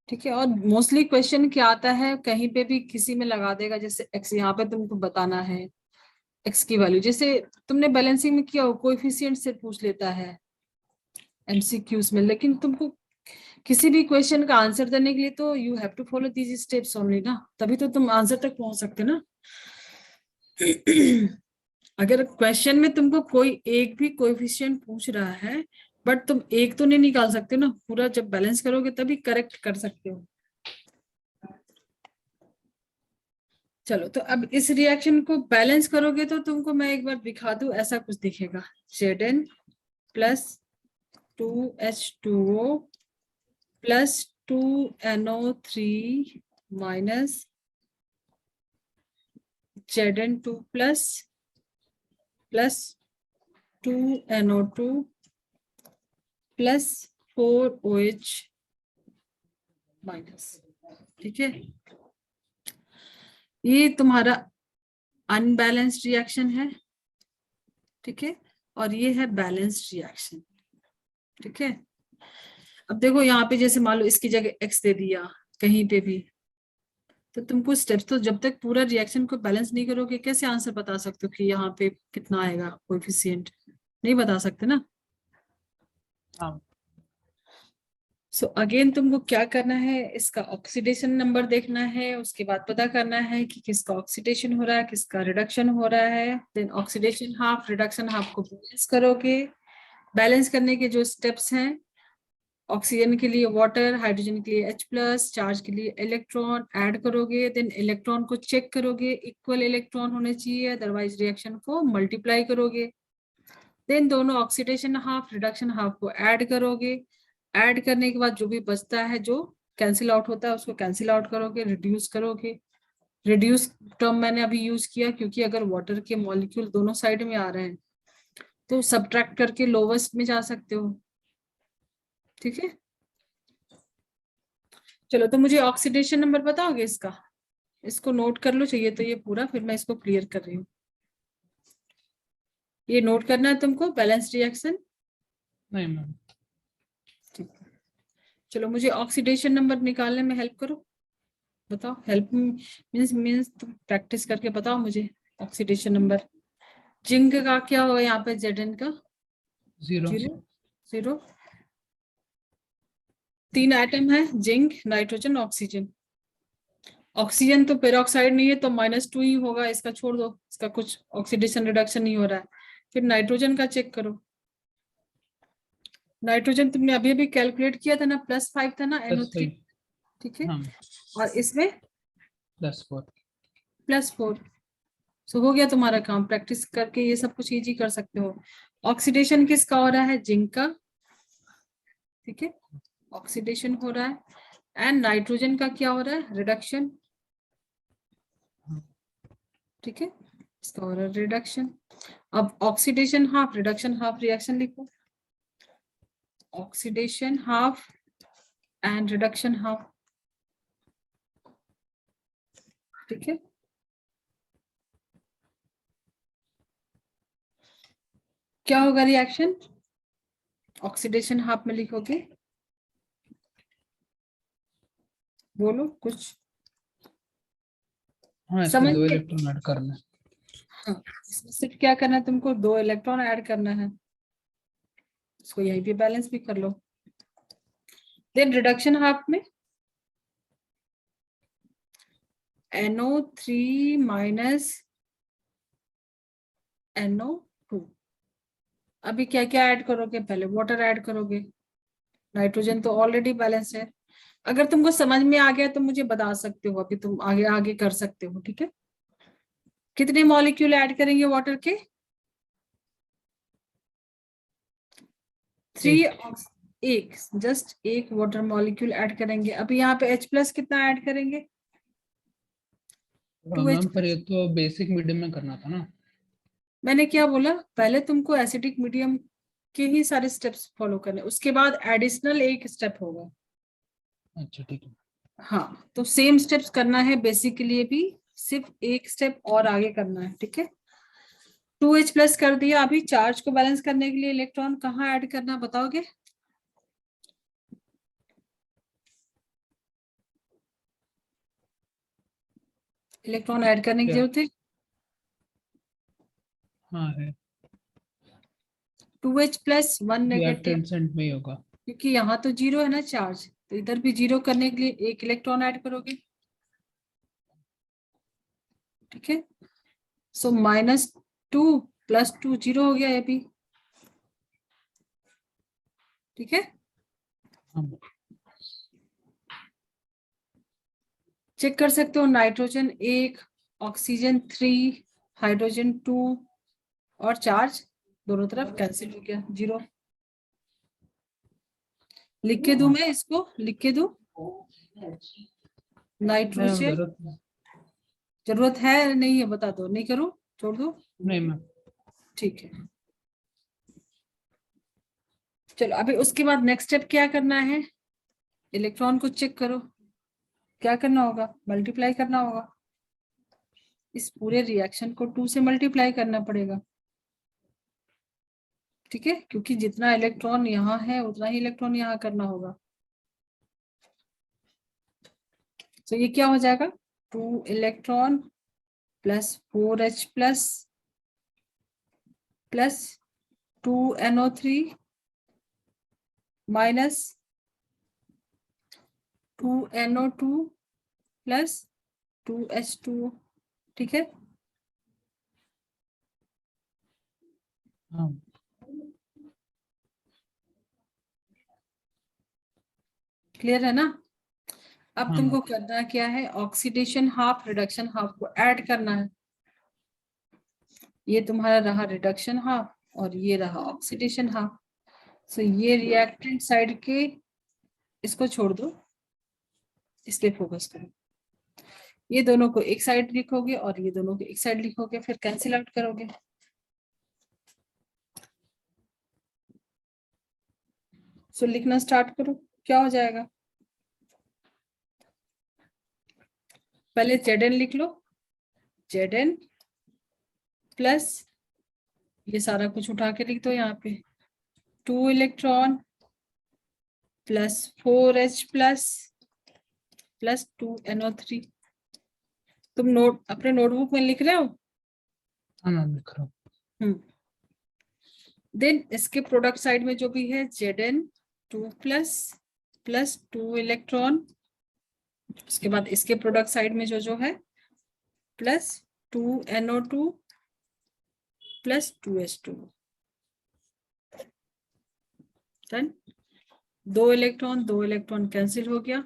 ठीक है। और मोस्टली क्वेश्चन क्या आता है, कहीं पे भी किसी में लगा देगा, जैसे x यहाँ पे तुमको बताना है x की वैल्यू, जैसे तुमने बैलेंसिंग में किया हो, कोएफिशिएंट से पूछ लेता है एमसीक्यूज में, लेकिन तुमको किसी भी क्वेश्चन का आंसर देने के लिए तो you have to follow these steps only ना, तभी तो तुम आंसर तक पहुंच सकते ना। अगर क्वेश्चन में तुमको कोई एक भी कोएफिशिएंट पूछ रहा है, बट तुम एक तो नहीं निकाल सकते ना, पूरा जब बैलेंस करोगे तभी करेक्ट कर सकते हो। चलो, तो अब इस रिएक्शन को बैलेंस करोगे तो तुमको मैं एक बार दिखा दूं, ऐसा कुछ दिखेगा। Zn plus 2H2O plus 2NO3 minus Zn2 plus plus 2NO2 plus 4OH minus, ठीक है। ये तुम्हारा अनबैलेंस्ड रिएक्शन है, ठीक है, और ये है बैलेंस्ड रिएक्शन, ठीक है। अब देखो यहाँ पे जैसे मान लो इसकी जगह x दे दिया कहीं पे भी, तो तुमको स्टेप्स, तो जब तक पूरा रिएक्शन को बैलेंस नहीं करोगे कैसे आंसर बता सकते हो कि यहाँ पे कितना आएगा कोएफिशिएंट, नहीं बता सकते ना। हाँ। सो अगेन तुमको क्या करना है, इसका ऑक्सीडेशन नंबर देखना है, उसके बाद पता करना है कि किसका ऑक्सीडेशन हो रहा है, किसका रिडक्शन हो रहा है, then oxidation half reduction half को बैलेंस करोगे। बैलेंस करने के जो स्टेप्स हैं, ऑक्सीजन के लिए वाटर, हाइड्रोजन के लिए H+, चार्ज के लिए इलेक्ट्रॉन ऐड करोगे, देन इलेक्ट्रॉन को चेक करोगे, इक्वल इलेक्ट्रॉन होने चाहिए, अदरवाइज रिएक्शन को मल्टीप्लाई करोगे। देन दोनों ऑक्सीडेशन हाफ रिडक्शन हाफ को ऐड करोगे। ऐड करने के बाद जो भी बचता है, जो कैंसिल आउट होता है, उसको कैंसिल आउट करोगे, रिड्यूस करोगे। रिड्यूस टर्म मैंने अभी यूज किया क्योंकि अगर वाटर के मॉलिक्यूल दोनों साइड में आ रहे हैं तो सब्ट्रैक्ट करके लोवेस्ट में जा सकते हो, ठीक है। चलो, तो मुझे ऑक्सीडेशन नंबर बताओगे इसका? इसको नोट कर लो, चाहिए तो ये पूरा, फिर मैं इसको क्लियर कर रही हूँ। ये नोट करना है तुमको, बैलेंस रिएक्शन, नहीं मैम। ठीक है। चलो, मुझे ऑक्सीडेशन नंबर निकालने में हेल्प करो, बताओ। हेल्प मीन्स तुम प्रैक्टिस करके बताओ मुझे ऑक्सीडेशन नंबर। जिंक का क्या होगा यहाँ पे? Zn का 0। 0 0। 3 आइटम है, जिंक, नाइट्रोजन, ऑक्सीजन। ऑक्सीजन तो पेरोक्साइड नहीं है तो -2 ही होगा, इसका छोड़ दो, इसका कुछ ऑक्सीडेशन रिडक्शन नहीं हो रहा है। फिर नाइट्रोजन का चेक करो। नाइट्रोजन तुमने अभी अभी कैलकुलेट किया था ना, +5 था ना NO3, +5। ठीक है। हाँ। और इसमें +4। +4। सो हो गया तुम्हारा काम, प्रैक्टिस करके ये सब कुछ इजी कर सकते हो। ऑक्सीडेशन किसका हो रहा है? जिंक का, ठीक है, ऑक्सीडेशन हो रहा है। एंड नाइट्रोजन का क्या हो रहा है? रिडक्शन, ठीक है, इसका हो रहा है रिडक्शन। अब oxidation half reduction half reaction लिखो, oxidation half and reduction half, ठीक है। क्या होगा रिएक्शन? ऑक्सीडेशन हाफ में लिखोगे, बोलो कुछ हाँ, इसमें समझ 2 में। इलेक्ट्रॉन ऐड करना है। हाँ, इसमें सिर्फ क्या करना है तुमको? 2 इलेक्ट्रॉन ऐड करना है, इसको यहीं पे बैलेंस भी कर लो। देन रिडक्शन हाफ में NO3 माइनस NO2, अभी क्या क्या ऐड करोगे, पहले वाटर ऐड करोगे, नाइट्रोजन तो ऑलरेडी बैलेंस है। अगर तुमको समझ में आ गया तो मुझे बता सकते हो, अभी तुम आगे आगे कर सकते हो, ठीक है। कितने मॉलिक्यूल ऐड करेंगे वाटर के? 3। एक। एक, जस्ट एक वाटर मॉलिक्यूल ऐड करेंगे। अभी यहाँ पे H+ कितना ऐड करेंगे? 2H+। मैम पर ये तो बेसिक मीडियम में करना था ना। मैंने क्या बोला, पहले तुमको एसिडिक मीडियम के ही सारे स्टेप्स फॉलो करने, उसके बाद एडिशनल एक स्टेप होगा। अच्छा ठीक है। हाँ, तो सेम स्टेप्स करना है बेसिक के लिए भी, सिर्फ एक स्टेप और आगे करना है, ठीक है। 2H+ कर दिया। अभी चार्ज को बैलेंस करने के लिए इलेक्ट्रॉन कहाँ ऐड करना बताओगे? इलेक्ट्रॉन ऐड करने की क्या? जरूरत है। हाँ है। 2H+ 1 left negative, hand side में ही होगा। क्योंकि यहाँ तो जीरो है ना चार्ज, तो इधर भी जीरो करने के लिए एक इलेक्ट्रॉन ऐड करोगे, ठीक है। सो -2 + 2 0 हो गया ये भी, ठीक है। हाँ। चेक कर सकते हो, नाइट्रोजन 1, ऑक्सीजन 3, हाइड्रोजन 2, और चार्ज दोनों तरफ कैंसिल हो गया, 0। लिख के दूं, हाँ मैं इसको लिख के दूं? नहीं, नाइट्रोजन, जरूरत नहीं। जरूरत है नहीं है बता दो, नहीं करूं, छोड़ दो? नहीं मैम। ठीक है। चलो अभी उसके बाद नेक्स्ट स्टेप क्या करना है, इलेक्ट्रॉन को चेक करो। क्या करना होगा, मल्टीप्लाई करना होगा, इस पूरे रिएक्शन को 2 से मल्टीप्लाई करना पड़ेगा, ठीक है, क्योंकि जितना इलेक्ट्रॉन यहाँ है उतना ही इलेक्ट्रॉन यहाँ करना होगा। तो ये क्या हो जाएगा, 2 electron plus 4H+ plus 2NO3 minus 2NO2 plus 2H2, ठीक है। हाँ क्लियर है ना? अब हाँ मैम। तुमको करना क्या है, ऑक्सीडेशन हाफ रिडक्शन हाफ को ऐड करना है। ये तुम्हारा रहा रिडक्शन हाफ और ये रहा ऑक्सीडेशन हाफ। सो ये रिएक्टेंट साइड के, इसको छोड़ दो, इस पे फोकस करो। ये दोनों को एक साइड लिखोगे और ये दोनों को एक साइड लिखोगे, फिर कैंसिल आउट करोगे। सो लिखना स्टार्ट करो, क्या हो जाएगा, पहले Zn लिख लो, Zn प्लस, ये सारा कुछ उठा के लिख दो यहाँ पे, 2 electron plus 4H+ plus 2NO3। तुम अपने नोटबुक में लिख रहे हो? हाँ मैम लिख रहा हूँ। देन इसके प्रोडक्ट साइड में जो भी है, Zn 2+ प्लस 2 इलेक्ट्रॉन, उसके बाद इसके प्रोडक्ट साइड में जो जो है plus 2NO2 plus 2H2। Done. 2 electron cancel हो गया।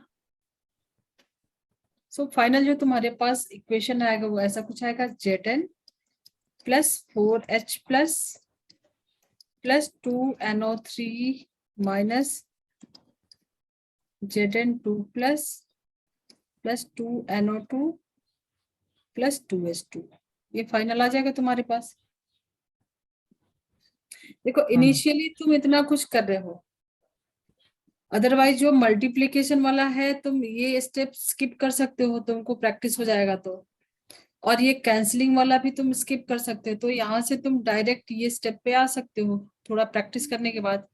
सो फाइनल जो तुम्हारे पास इक्वेशन आएगा वो ऐसा कुछ आएगा, Zn plus 4H+ plus 2NO3 minus Zn 2 plus 2NO2 plus 2H2। ये फाइनल आ जाएगा तुम्हारे पास। देखो हाँ मैम। इनिशियली तुम इतना कुछ कर रहे हो, अदरवाइज जो मल्टीप्लीकेशन वाला है तुम ये स्टेप स्किप कर सकते हो, तुमको प्रैक्टिस हो जाएगा तो। और ये कैंसलिंग वाला भी तुम स्किप कर सकते हो, तो यहाँ से तुम डायरेक्ट ये स्टेप पे आ सकते हो थोड़ा प्रैक्टिस करने के बाद,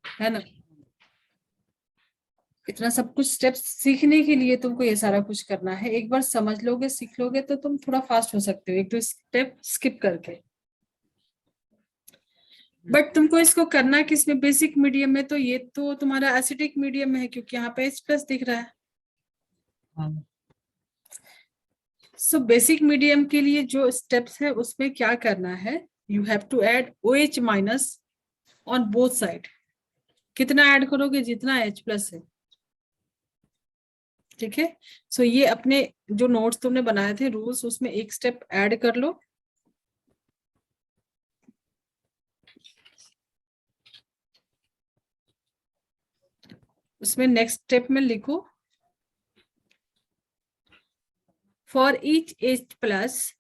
है ना। इतना सब कुछ स्टेप्स सीखने के लिए तुमको ये सारा कुछ करना है, एक बार समझ लोगे सीख लोगे तो तुम थोड़ा फास्ट हो सकते हो एक दो स्टेप स्किप करके। बट तुमको इसको करना किस में, बेसिक मीडियम में, तो ये तो तुम्हारा एसिडिक मीडियम में है क्योंकि यहाँ पे H+ दिख रहा है। हाँ सो बेसिक मीडियम के लिए जो स्टेप्स है उसमें क्या करना है, you have to add OH minus on both side. कितना ऐड करोगे? जितना H+ है, ठीक है। सो ये अपने जो नोट्स तुमने बनाए थे रूल्स, उसमें एक स्टेप ऐड कर लो। उसमें नेक्स्ट स्टेप में लिखो, फॉर ईच H+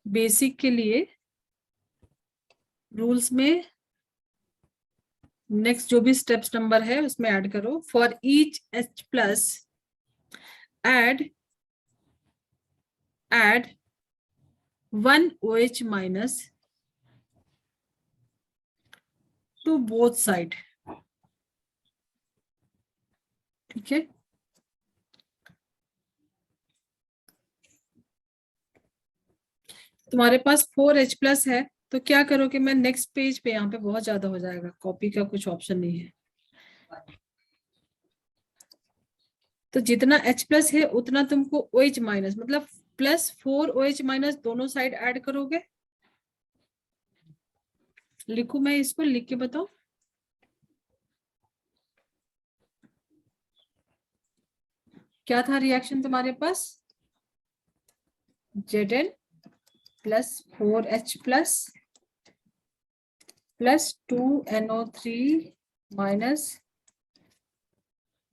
बेसिक के लिए रूल्स में नेक्स्ट जो भी स्टेप्स नंबर है उसमें ऐड करो। For each H+ add 1 OH minus to both side, ठीक है। तुम्हारे पास 4H+ है, तो क्या करो कि मैं नेक्स्ट पेज पे, यहाँ पे बहुत ज्यादा हो जाएगा, कॉपी का कुछ ऑप्शन नहीं है, तो जितना H+ है उतना तुमको OH माइनस, मतलब प्लस 4 OH माइनस दोनों साइड ऐड करोगे। लिखू मैं इसको, लिख के बताओ। क्या था रिएक्शन तुम्हारे पास? Zn plus 4H+ plus 2NO3 minus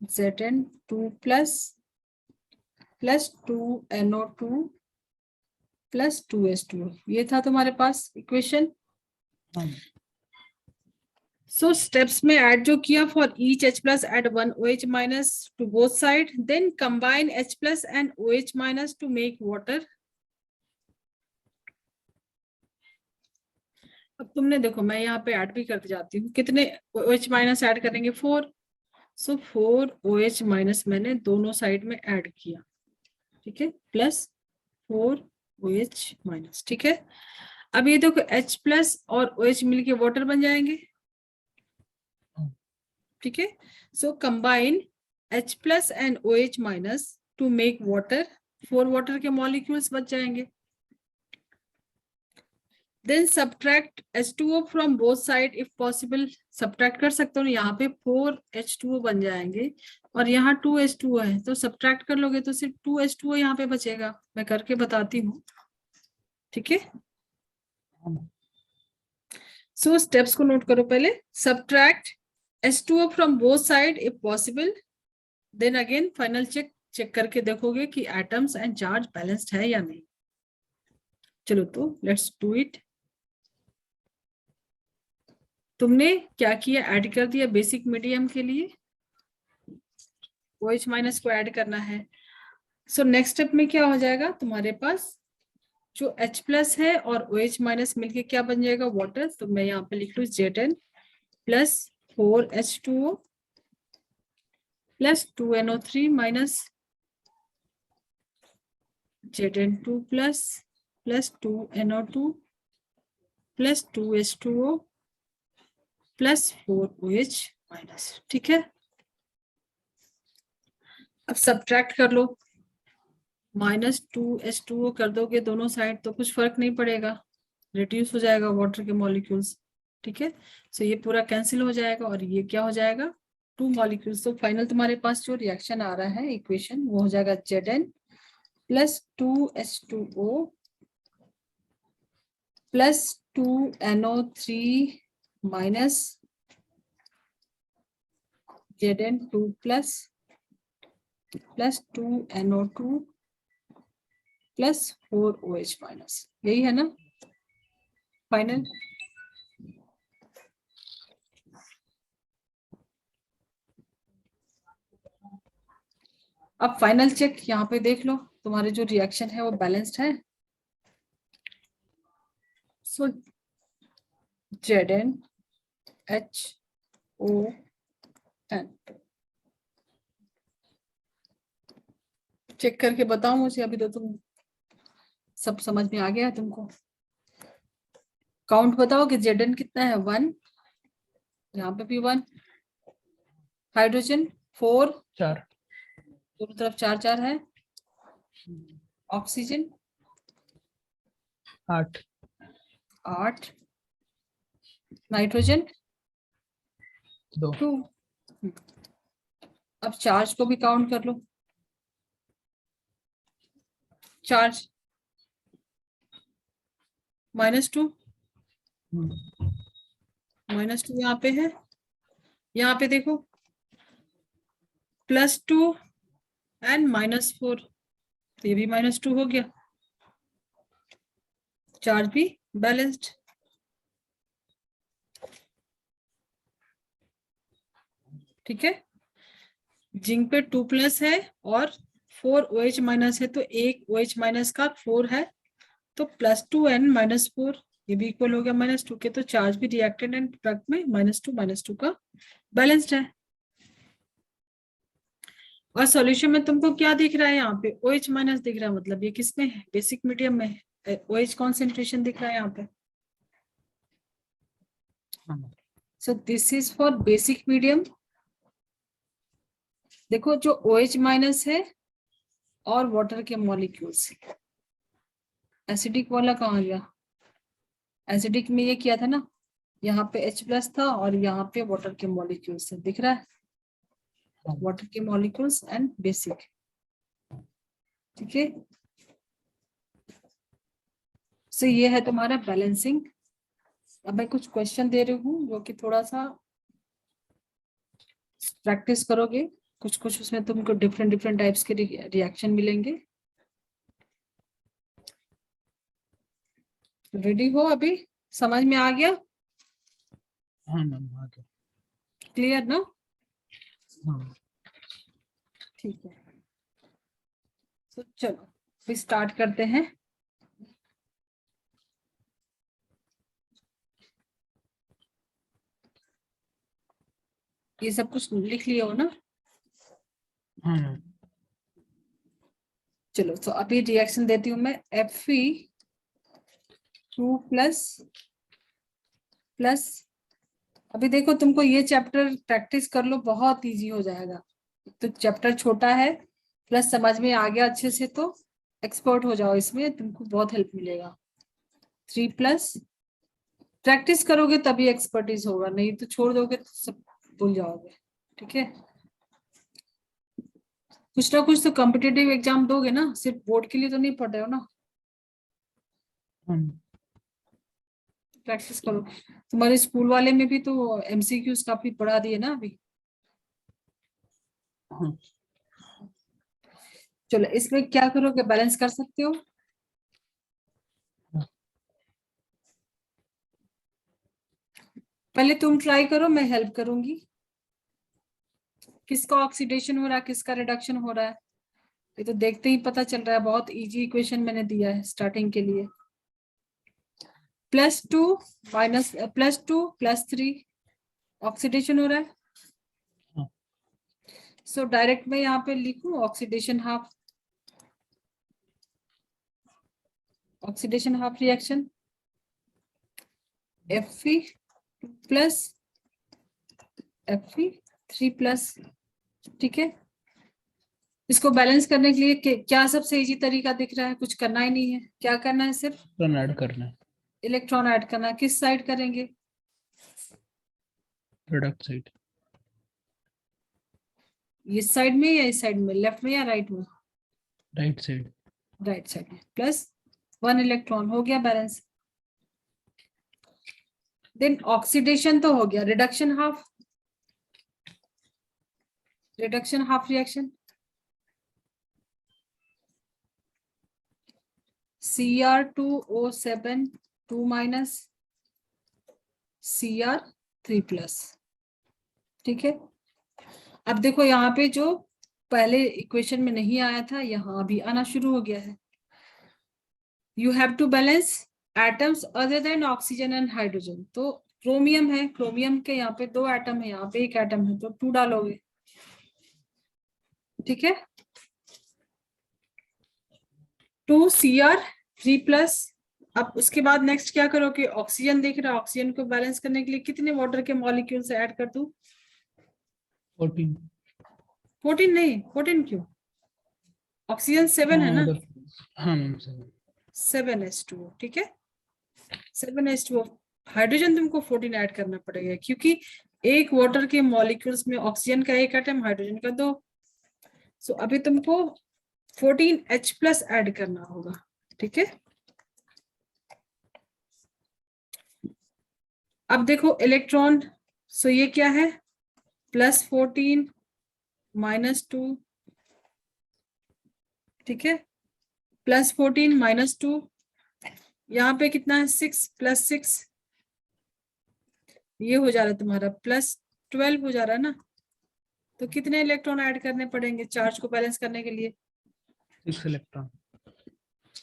Zn2 plus 2NO2 plus 2H2। ये था तुम्हारे पास इक्वेशन। सो स्टेप्स में ऐड जो किया, for each H+ add 1 OH minus to both side, then combine H+ and OH minus to make water. अब तुमने देखो, मैं यहाँ पे ऐड भी करते जाती हूँ, कितने OH माइनस ऐड करेंगे? 4। सो 4 OH माइनस मैंने दोनों साइड में ऐड किया, ठीक है, प्लस 4 OH माइनस, ठीक है। अब ये देखो H+ और OH मिलके वाटर बन जाएंगे, ठीक है। So combine H+ and OH minus to make water, 4 water के मॉलिक्यूल्स बच जाएंगे। Then subtract H2O from both side if possible. Subtract कर सकते हो, यहाँ पे 4H2O बन जाएंगे और यहाँ 2H2O है, तो सब्ट्रैक्ट कर लोगे तो सिर्फ 2H2O यहाँ पे बचेगा। मैं करके बताती हूँ, ठीक है। सो स्टेप्स को नोट करो पहले। Subtract H2O from both side if possible, then again final check करके देखोगे कि एटम्स एंड चार्ज बैलेंस्ड है या नहीं। चलो तो लेट्स डू इट। तुमने क्या किया? ऐड कर दिया बेसिक मीडियम के लिए, OH माइनस को ऐड करना है। सो नेक्स्ट स्टेप में क्या हो जाएगा तुम्हारे पास? जो H+ है और OH माइनस मिलके क्या बन जाएगा? वाटर। तो मैं यहाँ पे लिख लू Zn plus 4H2O plus 2NO3 minus Zn2 plus 2NO2 plus 2H2O plus 4OH minus, ठीक है। अब सब्ट्रैक्ट कर लो, माइनस 2H2O कर दोगे दोनों साइड तो कुछ फर्क नहीं पड़ेगा, रिड्यूस हो जाएगा वाटर के मॉलिक्यूल्स, ठीक है। सो ये पूरा कैंसिल हो जाएगा और ये क्या हो जाएगा? 2 मॉलिक्यूल्स। तो फाइनल तुम्हारे पास जो रिएक्शन आ रहा है इक्वेशन, वो हो जाएगा Zn plus 2H2O plus 2NO3 minus Zn2 plus 2NO2 plus 4OH minus. यही है ना फाइनल? अब फाइनल चेक यहाँ पे देख लो, तुम्हारे जो रिएक्शन है वो बैलेंस्ड है। सो ZnHON चेक करके बताओ मुझे, अभी तो तुम सब समझ में आ गया है तुमको। काउंट बताओ कि Zn कितना है? 1, यहाँ पे भी 1, हाइड्रोजन 4, 4, दोनों तरफ 4 4 है, ऑक्सीजन 8 8, नाइट्रोजन 2 2। अब चार्ज को भी काउंट कर लो। चार्ज -2, -2 यहाँ पे है। यहाँ पे देखो +2 एंड -4, तो ये भी -2 हो गया। चार्ज भी बैलेंस्ड। ठीक है, जिंक पे 2+ है और 4 OH- है, तो एक OH- का 4 है, तो +2 एंड -4 ये भी इक्वल हो गया -2 के, तो चार्ज भी रिएक्टेंट एंड प्रोडक्ट में -2 का बैलेंस्ड है। और सॉल्यूशन में तुमको क्या दिख रहा है? यहाँ पे OH- दिख रहा है, मतलब ये किसमें है? बेसिक मीडियम में है। OH कॉन्सेंट्रेशन दिख रहा है यहाँ पे। So this is for basic medium. देखो जो OH- है और वाटर के मॉलिक्यूल्स, एसिडिक वाला कहाँ गया? एसिडिक में ये किया था ना, यहाँ पे H+ था और यहाँ पे वाटर के मॉलिक्यूल्स है, दिख रहा है? वाटर के मॉलिक्यूल्स एंड बेसिक। ठीक है, सो ये है तुम्हारा बैलेंसिंग। अब मैं कुछ क्वेश्चन दे रही हूँ जो कि थोड़ा सा प्रैक्टिस करोगे, कुछ कुछ उसमें तुमको डिफरेंट डिफरेंट टाइप्स के रिएक्शन मिलेंगे। रेडी हो? अभी समझ में आ गया? हाँ मैम आ गया। क्लियर ना? हाँ ठीक है, तो चलो फिर स्टार्ट करते हैं। ये सब कुछ लिख लिया हो ना? हाँ मैम। चलो, तो अभी रिएक्शन देती हूँ मैं। Fe2+ प्लस, अभी देखो तुमको ये चैप्टर प्रैक्टिस कर लो, बहुत इजी हो जाएगा। तो चैप्टर छोटा है, प्लस समझ में आ गया अच्छे से, तो एक्सपर्ट हो जाओ इसमें, तुमको बहुत हेल्प मिलेगा। 3+, प्रैक्टिस करोगे तभी एक्सपर्टीज होगा, नहीं तो छोड़ दोगे तो सब भूल जाओगे। ठीक है, कुछ ना कुछ तो कॉम्पिटिटिव एग्जाम दोगे ना, सिर्फ बोर्ड के लिए तो नहीं पढ़ रहे हो ना। प्रैक्टिस करो। तुम्हारे स्कूल वाले में भी तो MCQs काफी पढ़ा दिए ना अभी। हाँ चलो, इसमें क्या करोगे? बैलेंस कर सकते हो। पहले तुम ट्राई करो, मैं हेल्प करूंगी। किसका ऑक्सीडेशन हो रहा है, किसका रिडक्शन हो रहा है, ये तो देखते ही पता चल रहा है। बहुत इजी इक्वेशन मैंने दिया है स्टार्टिंग के लिए। +2 +2 +3 ऑक्सीडेशन हो रहा है। हाँ सो डायरेक्ट में यहाँ पे लिखूं oxidation half, oxidation half reaction Fe2+ Fe3+। ठीक है, इसको बैलेंस करने के लिए क्या सबसे इजी तरीका दिख रहा है? कुछ करना ही नहीं है, क्या करना है? सिर्फ रन ऐड करना है इलेक्ट्रॉन ऐड करना है। किस साइड करेंगे? Product side. इस साइड में या इस साइड में, लेफ्ट में या राइट में? Right side. राइट साइड में। +1 इलेक्ट्रॉन, हो गया बैलेंस। देन ऑक्सीडेशन तो हो गया, reduction half, reduction half reaction Cr2O7 2- Cr3+। ठीक है, अब देखो यहाँ पे जो पहले इक्वेशन में नहीं आया था, यहाँ भी आना शुरू हो गया है। You have to balance atoms other than oxygen and hydrogen. तो क्रोमियम है, क्रोमियम के यहाँ पे 2 एटम है, यहाँ पे 1 एटम है, तो 2 डालोगे। ठीक है, 2Cr3+। अब उसके बाद नेक्स्ट क्या करोगे? ऑक्सीजन देख रहा है, ऑक्सीजन को बैलेंस करने के लिए कितने वाटर के मॉलिक्यूल से ऐड कर दूं? 14। 14 नहीं, 14 क्यों? ऑक्सीजन 7 है हाँ ना। मतलब हाँ मैम सही। 7H2O, ठीक है। 7H2O, हाइड्रोजन तुमको 14 ऐड करना पड़ेगा, क्योंकि एक वाटर के मॉलिक्यूल्स में ऑक्सीजन का एक एटम, हाइड्रोजन का 2। सो अभी तुमको 14H+ ऐड करना होगा, ठीक है। अब देखो इलेक्ट्रॉन, सो ये क्या है, +14 -2, ठीक है। +14 -2, यहाँ पे कितना है, 6 + 6, ये हो जा रहा है तुम्हारा +12 हो जा रहा है ना। तो कितने इलेक्ट्रॉन ऐड करने पड़ेंगे चार्ज को बैलेंस करने के लिए? 6 इलेक्ट्रॉन।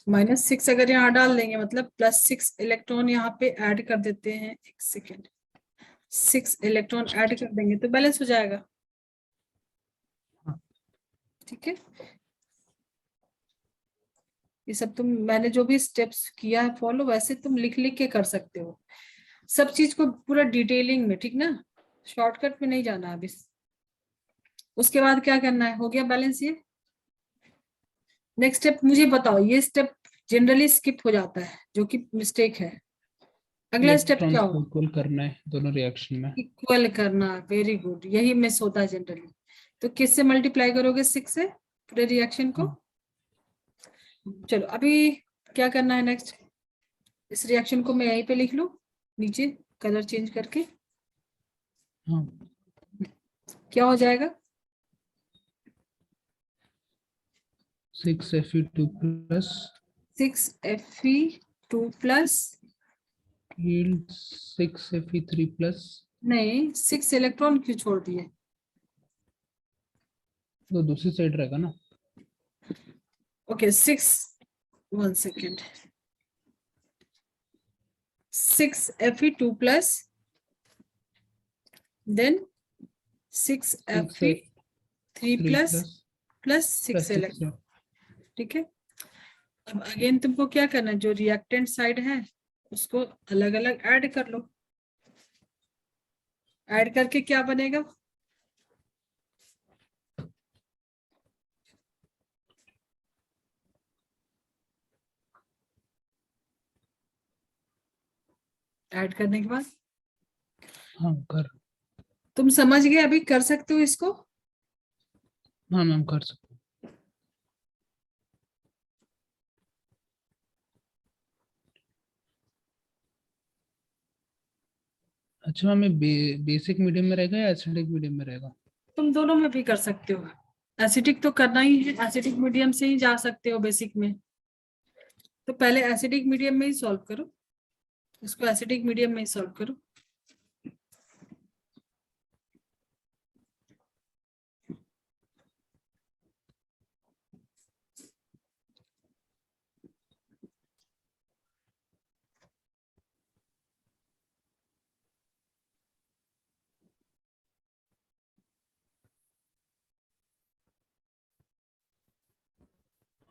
-6 अगर यहाँ डाल देंगे, मतलब +6 इलेक्ट्रॉन यहाँ पे ऐड कर देते हैं। एक सेकेंड, 6 इलेक्ट्रॉन ऐड कर देंगे तो बैलेंस हो जाएगा, हाँ। ठीक है। ये सब तुम, मैंने जो भी स्टेप्स किया है फॉलो, वैसे तुम लिख लिख के कर सकते हो सब चीज को पूरा डिटेलिंग में, ठीक ना। शॉर्टकट में नहीं जाना अभी। उसके बाद क्या करना है, हो गया बैलेंस ये। नेक्स्ट स्टेप मुझे बताओ, ये स्टेप जनरली स्किप हो जाता है, जो कि मिस्टेक है। अगला स्टेप क्या इलेक्ट्रॉन्स को होगा? इक्वल करना है दोनों रिएक्शन में। इक्वल करना, वेरी गुड, यही मिस होता है जनरली। तो किससे मल्टीप्लाई करोगे? 6 से पूरे रिएक्शन को। हाँ। चलो अभी क्या करना है नेक्स्ट, इस रिएक्शन को मैं यहीं पे लिख लूं नीचे, कलर चेंज करके। हाँ। क्या हो जाएगा? 6Fe2+, 6Fe2+, yield 6Fe3+। नहीं 6 इलेक्ट्रॉन क्यों छोड़ दिए? तो दूसरी साइड रहेगा ना। Okay 6, 1 second, 6Fe2+, then 6Fe3+ plus 6 electron, ठीक है। अब अगेन तुमको क्या करना है, जो रिएक्टेंट साइड है उसको अलग अलग ऐड कर लो। ऐड करके क्या बनेगा? ऐड करने के बाद हाँ कर। तुम समझ गए, अभी कर सकते हो इसको। हाँ मैम कर सकते हैं। अच्छा मैम, ये बेसिक मीडियम में रहेगा या एसिडिक मीडियम में रहेगा? तुम दोनों में भी कर सकते हो। एसिडिक तो करना ही है, एसिडिक मीडियम से ही जा सकते हो बेसिक में। तो पहले एसिडिक मीडियम में ही सॉल्व करो, इसको एसिडिक मीडियम में ही सॉल्व करो।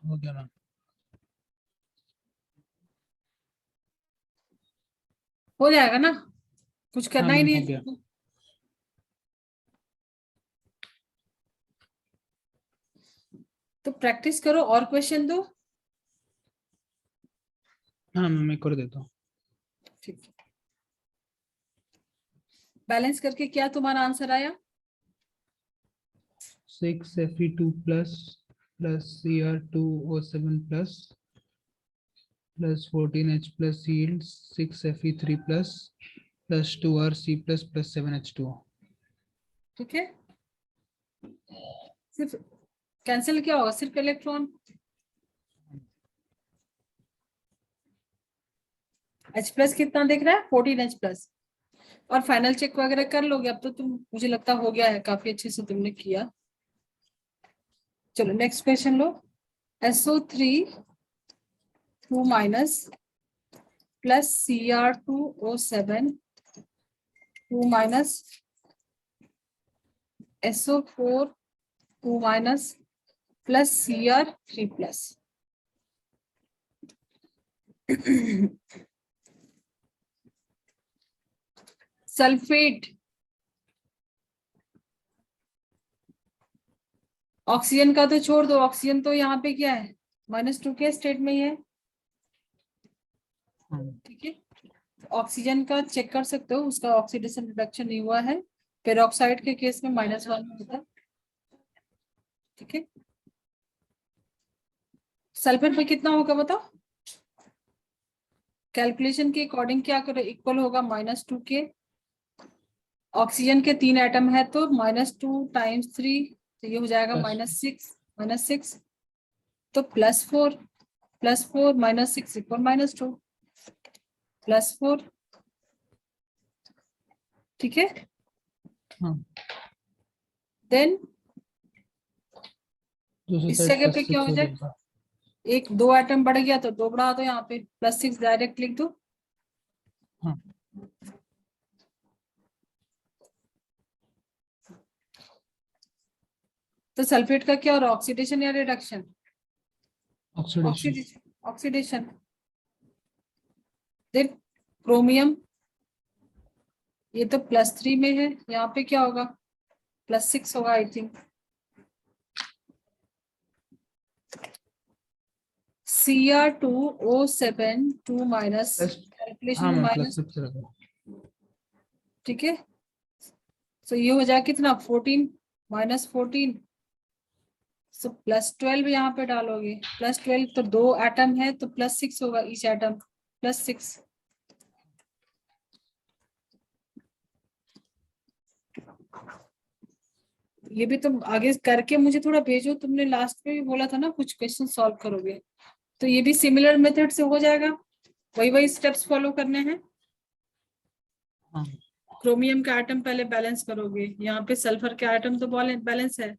हो गया मैम। हो जाएगा ना, कुछ हाँ करना ही मैम नहीं हो है गया। तुमको। तो प्रैक्टिस करो और क्वेश्चन दो। हाँ मैम मैं कर देता हूँ। ठीक है, बैलेंस करके क्या तुम्हारा आंसर आया? 6Fe2+ Cr2O7+ 14H+ yields 6Fe3+ 2Rc+ 7H2O। ठीक है, सिर्फ कैंसिल क्या होगा, सिर्फ इलेक्ट्रॉन। H+ कितना दिख रहा है? 14H+। और फाइनल चेक वगैरह कर लोगे अब तो तुम, मुझे लगता हो गया है, काफी अच्छे से तुमने किया। चलो नेक्स्ट क्वेश्चन लो। SO3 2- plus Cr2O7 2- SO4 2- plus Cr3+। Sulphate, oxygen का तो छोड़ दो, ऑक्सीजन तो यहाँ पे क्या है, -2 के स्टेट में ही है। ठीक है, ऑक्सीजन का चेक कर सकते हो, उसका ऑक्सीडेशन रिडक्शन नहीं हुआ है। पेरोक्साइड के केस में -1 होता है। ठीक है, सल्फर पे कितना होगा बताओ, कैलकुलेशन के अकॉर्डिंग क्या करो, इक्वल होगा -2 के। ऑक्सीजन के 3 एटम है तो -2 × 3, तो ये हो जाएगा -6 तो +4 +4 -6 = -2 +4। ठीक है, देन इस जगह पे क्या हो जाए, एक 2 एटम बढ़ गया तो 2 बढ़ा दो, यहाँ पे +6 डायरेक्ट लिख दो। हाँ। तो सल्फेट का क्या हो रहा है, ऑक्सीडेशन या reduction? Oxidation. Oxidation. Then chromium, ये तो +3 में है, यहाँ पे क्या होगा, +6 होगा I think. Cr2O7 2 minus, calculation में माइनस। ठीक है, तो ये हो जाएगा कितना, 14 -14, सो +12 यहाँ पे डालोगे, +12 तो 2 एटम है तो +6 होगा ईच एटम, +6। ये भी तुम आगे करके मुझे थोड़ा भेजो, तुमने लास्ट में भी बोला था ना कुछ क्वेश्चन सॉल्व करोगे, तो ये भी सिमिलर मेथड से हो जाएगा, वही स्टेप्स फॉलो करने हैं। क्रोमियम का एटम पहले बैलेंस करोगे, यहाँ पे सल्फर के एटम तो बैलेंस है,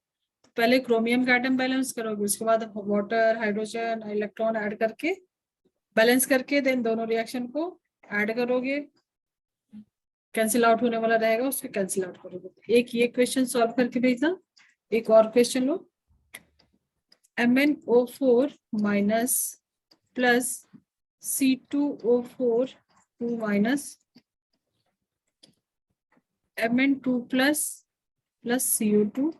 पहले क्रोमियम का एटम बैलेंस करोगे, उसके बाद वाटर, हाइड्रोजन, इलेक्ट्रॉन ऐड करके बैलेंस करके देन दोनों रिएक्शन को ऐड करोगे, कैंसिल आउट होने वाला रहेगा उसको कैंसिल आउट करोगे। एक ये क्वेश्चन सॉल्व करके भेजना, एक और क्वेश्चन लो, MnO4 minus plus C2O4 2 minus Mn2 plus CO2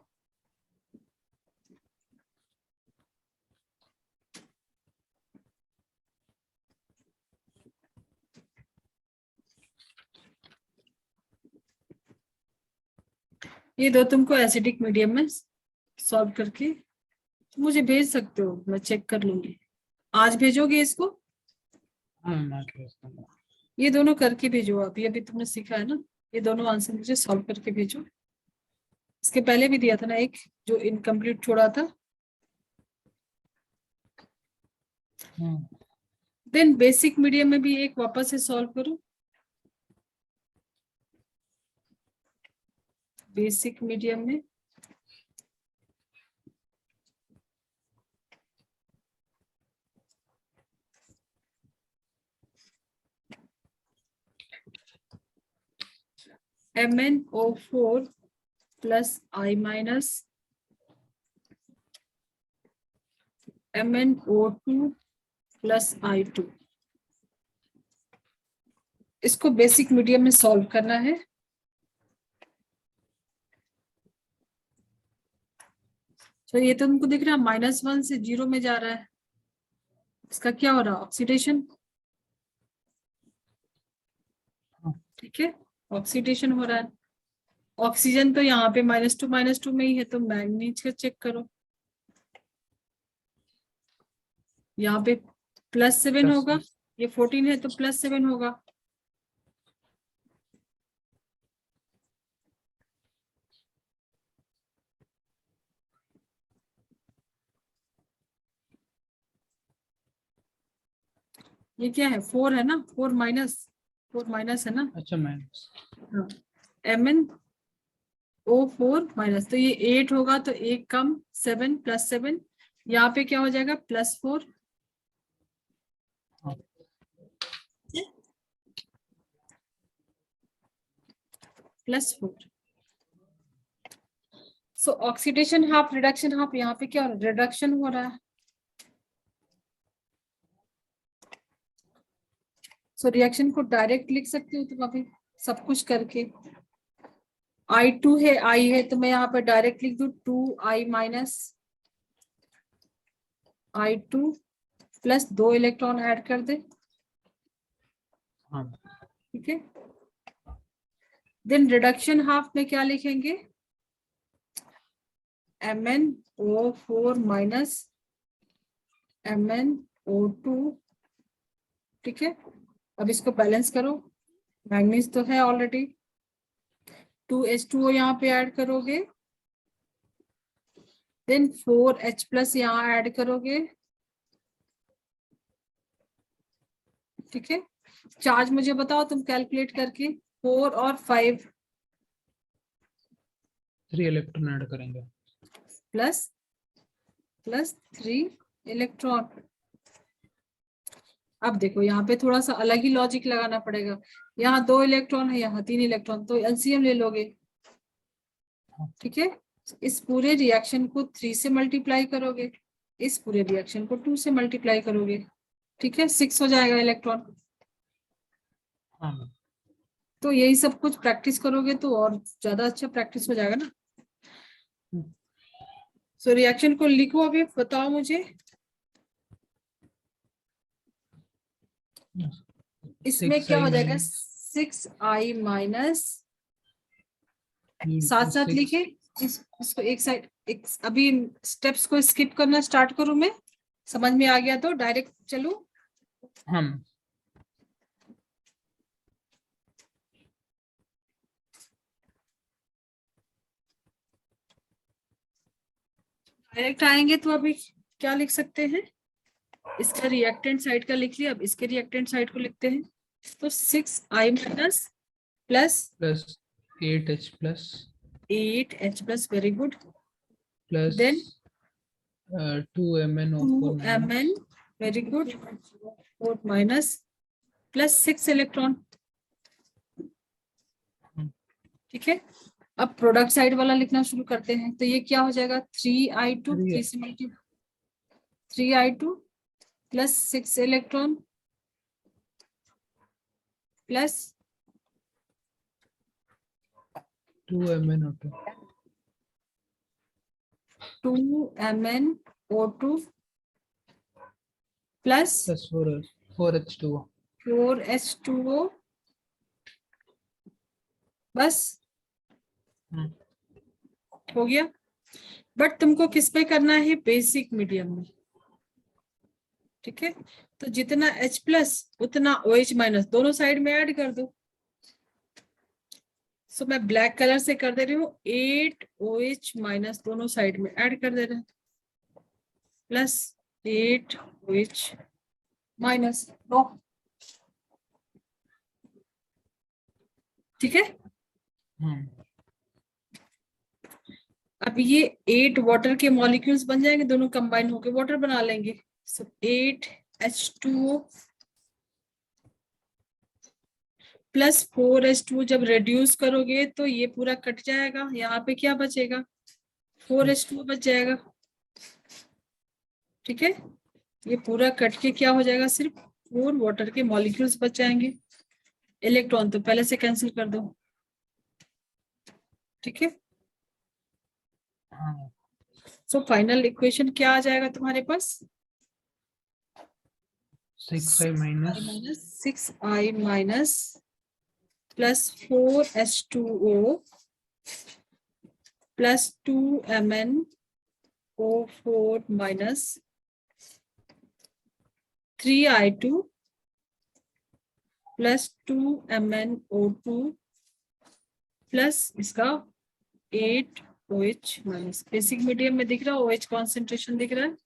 ये दो तुमको एसिडिक मीडियम में सॉल्व करके मुझे भेज सकते हो, मैं चेक कर लूंगी। आज भेजोगे इसको? ये दोनों करके भेजो, अभी तुमने सीखा है ना, ये दोनों आंसर मुझे सॉल्व करके भेजो। इसके पहले भी दिया था ना एक जो इनकम्प्लीट छोड़ा था। देन बेसिक मीडियम में भी एक वापस से सॉल्व करो, बेसिक मीडियम में MnO4 plus I minus MnO2 plus I2, इसको बेसिक मीडियम में सॉल्व करना है। तो ये तो तुमको दिख रहा है -1 से 0 में जा रहा है, इसका क्या हो रहा है, ऑक्सीडेशन। ठीक है, ऑक्सीडेशन हो रहा है। ऑक्सीजन तो यहाँ पे -2 में ही है, तो मैंगनीज का चेक करो, यहाँ पे +7 होगा, ये 14 है तो +7 होगा। ये क्या है, 4 है ना, 4 माइनस है ना। अच्छा, माइनस। हाँ, MnO4 माइनस, तो ये 8 होगा तो 1 कम, 7 +7, यहाँ पे क्या हो जाएगा +4 +4। सो ऑक्सीडेशन हाफ, रिडक्शन हाफ, यहाँ पे क्या रिडक्शन हो रहा है। सो रिएक्शन को डायरेक्ट लिख सकते हो तुम अभी सब कुछ करके। I2 है, I है, तो मैं यहाँ पर डायरेक्ट लिख दूं 2I minus I2 plus 2 electron add कर दे, हाँ ठीक है। देन रिडक्शन हाफ में क्या लिखेंगे, MnO4 माइनस MnO2। ठीक है, अब इसको बैलेंस करो, मैंगनीज तो है ऑलरेडी, 2H2O यहाँ पे ऐड करोगे, देन 4H प्लस यहाँ ऐड करोगे। ठीक है, चार्ज मुझे बताओ तुम कैलकुलेट करके, 4 और 5 3 इलेक्ट्रॉन ऐड करेंगे। Plus 3 electron. अब देखो यहाँ पे थोड़ा सा अलग ही लॉजिक लगाना पड़ेगा, यहाँ 2 इलेक्ट्रॉन है, यहाँ 3 इलेक्ट्रॉन, तो एलसीएम ले लोगे। ठीक है, इस पूरे रिएक्शन को 3 से मल्टीप्लाई करोगे, इस पूरे रिएक्शन को 2 से मल्टीप्लाई करोगे। ठीक है, 6 हो जाएगा इलेक्ट्रॉन। हाँ तो यही सब कुछ प्रैक्टिस करोगे तो और ज्यादा अच्छा प्रैक्टिस हो जाएगा ना। सो रिएक्शन को लिखो, अभी बताओ मुझे इसमें क्या हो जाएगा, 6I माइनस, साथ साथ लिखे, इसको एक साइड, अभी स्टेप्स को स्किप करना स्टार्ट करूं मैं, समझ में आ गया तो डायरेक्ट चलूं। हम डायरेक्ट आएंगे तो अभी क्या लिख सकते हैं, इसका रिएक्टेंट साइड का लिख लिया, अब इसके रिएक्टेंट साइड को लिखते हैं। तो 6I minus plus plus 8H plus 8H plus, very good, plus then 2MnO4 2Mn, minus, very good, 4 minus plus 6 electron. ठीक है, अब प्रोडक्ट साइड वाला लिखना शुरू करते हैं, तो ये क्या हो जाएगा, 3I2, 3 से multiply, 3I2 plus 6 electron plus 2MnO2 2MnO2 plus plus 4H2O। 4H2O, बस हो गया। बट तुमको किस पे करना है, बेसिक मीडियम में। ठीक है, तो जितना H प्लस उतना OH माइनस दोनों साइड में ऐड कर दो। सो मैं ब्लैक कलर से कर दे रही हूँ, 8OH माइनस दोनों साइड में ऐड कर दे रहे हैं, प्लस 8OH माइनस 9। ठीक है, अब ये 8 वाटर के मॉलिक्यूल्स बन जाएंगे, दोनों कंबाइन होकर वाटर बना लेंगे। सो 8H2O प्लस 4H2O जब रेड्यूस करोगे तो ये पूरा कट जाएगा, यहाँ पे क्या बचेगा, 4H2O बच जाएगा। ठीक है, ये पूरा कट के क्या हो जाएगा, सिर्फ 4 वाटर के मॉलिक्यूल्स बच जाएंगे, इलेक्ट्रॉन तो पहले से कैंसिल कर दो। ठीक है, सो फाइनल इक्वेशन क्या आ जाएगा तुम्हारे पास, 6I minus 6I minus plus 4H2O plus 2MnO4 minus 3I2 plus 2MnO2 plus इसका 8OH माइनस, बेसिक मीडियम में दिख रहा है, OH कॉन्सेंट्रेशन दिख रहा है।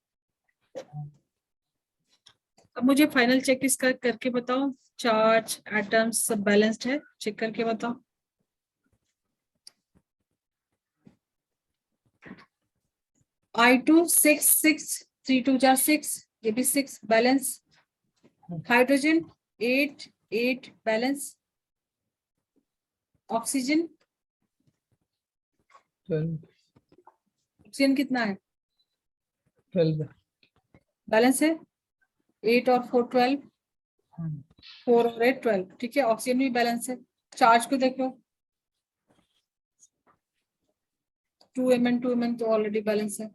अब मुझे फाइनल चेक इसका करके बताओ, चार्ज एटम्स सब बैलेंस्ड है, चेक करके बताओ। I2 6 6 3 2 जार 6, ये भी 6 balance. Hydrogen 8 8 balance. Oxygen 12 oxygen कितना है, 12 बैलेंस है, 8 और 4 12, 4 और 8 12। ठीक है, ऑक्सीजन भी बैलेंस है। चार्ज को देखो, 2Mn 2Mn तो ऑलरेडी बैलेंस है।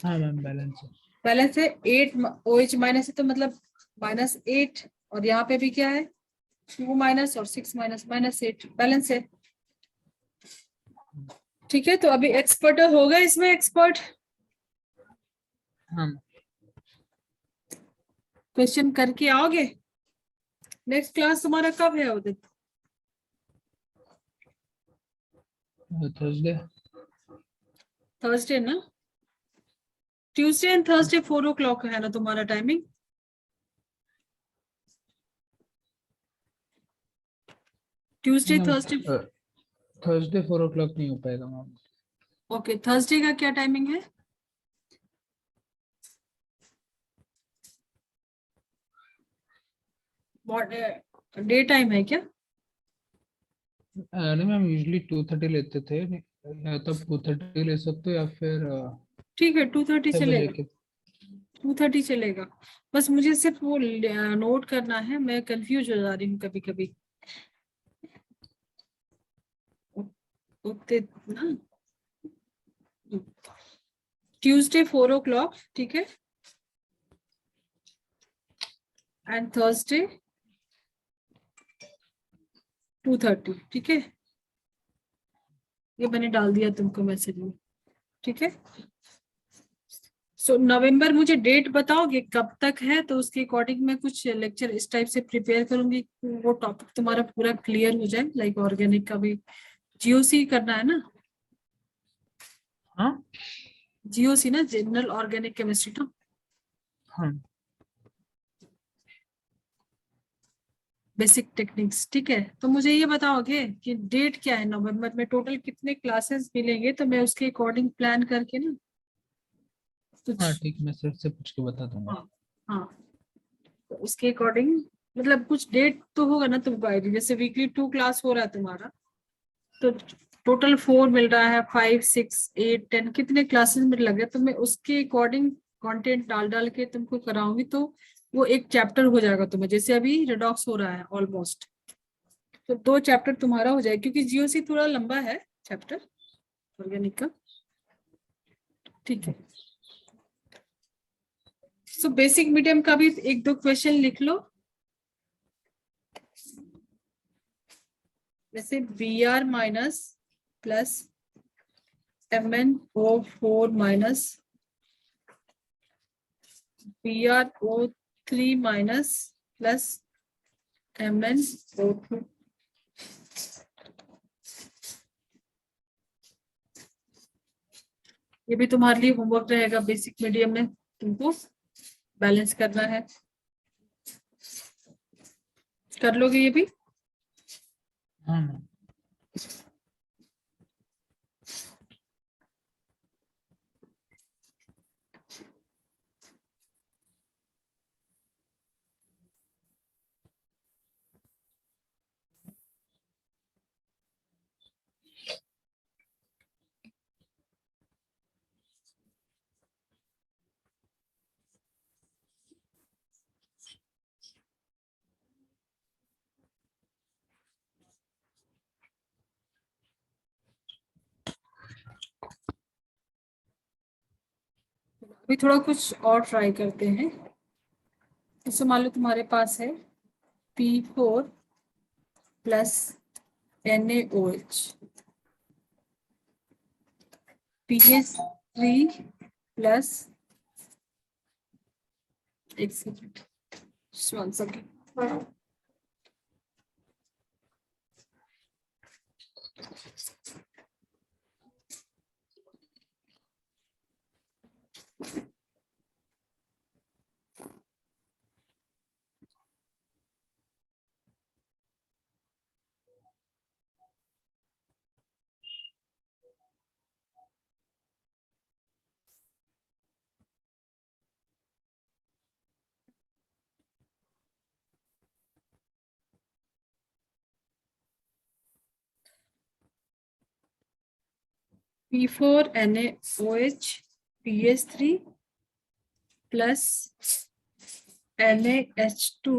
हाँ मैम बैलेंस है। बैलेंस है 8 OH माइनस है तो मतलब -8, और यहाँ पे भी क्या है 2 माइनस और 6 माइनस -8 बैलेंस है। ठीक है, तो अभी एक्सपर्ट होगा इसमें एक्सपर्ट। हाँ क्वेश्चन करके आओगे। नेक्स्ट क्लास तुम्हारा कब है उदित? थर्सडे। थर्सडे ना? ट्यूसडे एंड थर्सडे 4 o'clock है ना तुम्हारा timing? Tuesday Thursday. Thursday 4 o'clock नहीं हो पाएगा मैम। ओके, थर्सडे का क्या टाइमिंग है? डे टाइम है क्या? नहीं मैम यूजली 2:30 लेते थे, या तब 2:30 ले सकते हो या फिर ठीक है, 2:30 6 बजे चलेगा। के। 2:30 चलेगा। बस मुझे सिर्फ वो नोट करना है, मैं कंफ्यूज हो जा रही हूँ कभी कभी। उतने ना, ट्यूसडे 4 o'clock, ठीक है, एंड थर्सडे 2:30, ठीक है। ये मैंने डाल दिया तुमको मैसेज में, ठीक है। सो नवंबर मुझे डेट बताओगे कब तक है, तो उसके अकॉर्डिंग मैं कुछ लेक्चर इस टाइप से प्रिपेयर करूंगी, वो टॉपिक तुम्हारा पूरा क्लियर हो जाए। लाइक ऑर्गेनिक का भी GOC करना है ना? हाँ GOC ना, जनरल ऑर्गेनिक केमिस्ट्री ना? हाँ बेसिक टेक्निक्स, ठीक है। तो मुझे ये बताओगे कि डेट क्या है नवंबर में, टोटल कितने क्लासेस मिलेंगे, तो मैं उसके अकॉर्डिंग प्लान करके ना हाँ कुछ। ठीक, मैं सर से पूछ के बता दूंगा। हाँ हाँ, तो उसके अकॉर्डिंग मतलब कुछ डेट तो होगा ना तुमको आईडी, जैसे वीकली 2 क्लास हो रहा है तुम्हारा, तो टोटल 4 मिल रहा है, 5 6 8 10 कितने क्लासेस में लग रहा है, तो मैं उसके अकॉर्डिंग कंटेंट डाल डाल के तुमको कराऊंगी, तो वो एक चैप्टर हो जाएगा तुम्हें, जैसे अभी रिडॉक्स हो रहा है ऑलमोस्ट, तो 2 चैप्टर तुम्हारा हो जाएगा, क्योंकि GOC थोड़ा लंबा है चैप्टर ऑर्गेनिक का, ठीक है। सो बेसिक मीडियम का भी 1-2 क्वेश्चन लिख लो, जैसे BR minus plus MnO4 minus BrO3 minus plus MnO2। ये भी तुम्हारे लिए होमवर्क रहेगा, बेसिक मीडियम में तुमको बैलेंस करना है, कर लोगे ये भी? हाँ मैम। अभी थोड़ा कुछ और ट्राई करते हैं। जैसे मान लो तुम्हारे पास है P4 plus NaOH, PS3 plus, एक second, one second, P4 NaOH PS3 plus NaH2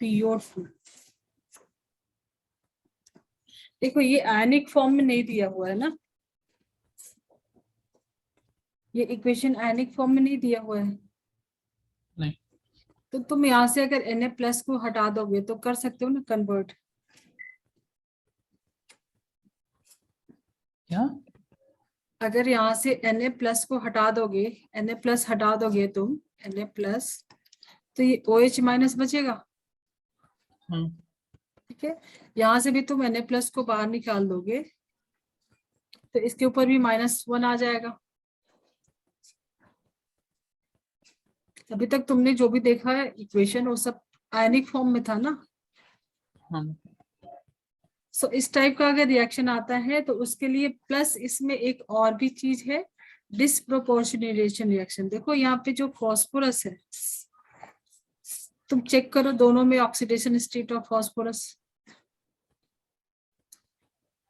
PO2। देखो ये आयनिक फॉर्म में नहीं दिया हुआ है ना, ये इक्वेशन आयनिक फॉर्म में नहीं दिया हुआ है। नहीं। तो तुम यहाँ से अगर Na+ को हटा दोगे तो कर सकते हो ना कन्वर्ट। क्या? अगर यहाँ से Na+ को हटा दोगे, Na+ हटा दोगे तुम, Na+, तो ये OH- बचेगा। हाँ। ठीक है, यहाँ से भी तुम Na+ को बाहर निकाल दोगे तो इसके ऊपर भी -1 आ जाएगा। अभी तक तुमने जो भी देखा है इक्वेशन वो सब आयनिक फॉर्म में था ना। हाँ। सो इस टाइप का अगर रिएक्शन आता है तो उसके लिए प्लस इसमें एक और भी चीज है, डिसप्रोपोर्शनल रिएक्शन। देखो यहाँ पे जो फॉस्फोरस है, तुम चेक करो दोनों में ऑक्सीडेशन स्टेट ऑफ फॉस्फोरस।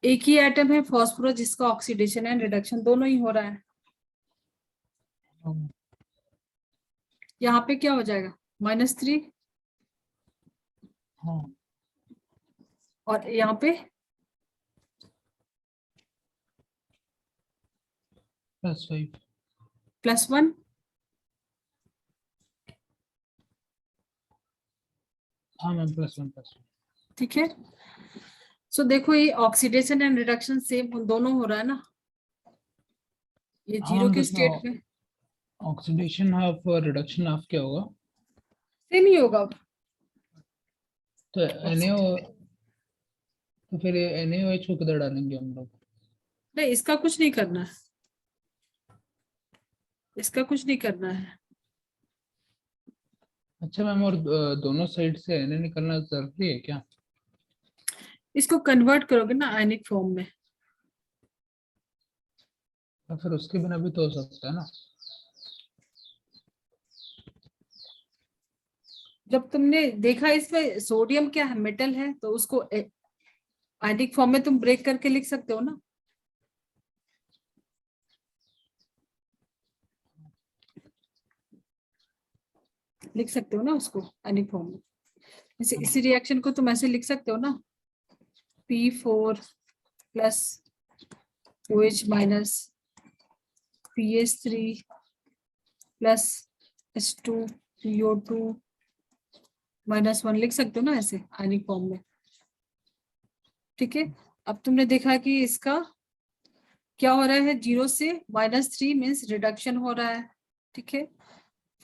एक ही एटम है फॉस्फोरस जिसका ऑक्सीडेशन एंड रिडक्शन दोनों ही हो रहा है। हाँ। यहाँ पे क्या हो जाएगा, -3, हाँ। और यहाँ पे +5। +1। हाँ मैम, +1 +1। ठीक है, सो देखो ये ऑक्सीडेशन एंड रिडक्शन सेम दोनों हो रहा है ना, ये हाँ जीरो मैम, तो के इसमें स्टेट में ऑक्सीडेशन हाफ और रिडक्शन हाफ क्या होगा? सेम ही होगा। तो NaO, तो फिर NaOH को किधर डालेंगे हम लोग? नहीं, इसका कुछ नहीं करना है, इसका कुछ नहीं करना है। अच्छा मैम, और दोनों साइड से Na निकलना जरूरी है क्या? इसको कन्वर्ट करोगे ना आयनिक फॉर्म में। या फिर उसके बिना भी तो हो सकता है ना? जब तुमने देखा इसमें सोडियम क्या है, मेटल है, तो उसको आयनिक फॉर्म में तुम ब्रेक करके लिख सकते हो ना। लिख सकते हो ना उसको आयनिक फॉर्म में। जैसे हाँ। इसी रिएक्शन को तुम ऐसे लिख सकते हो ना, P4 plus OH- PH3 plus H2 PO2 -1 लिख सकते हो ना ऐसे आयनिक फॉर्म में। ठीक है, अब तुमने देखा कि इसका क्या हो रहा है, 0 से -3 मीन्स रिडक्शन हो रहा है। ठीक है,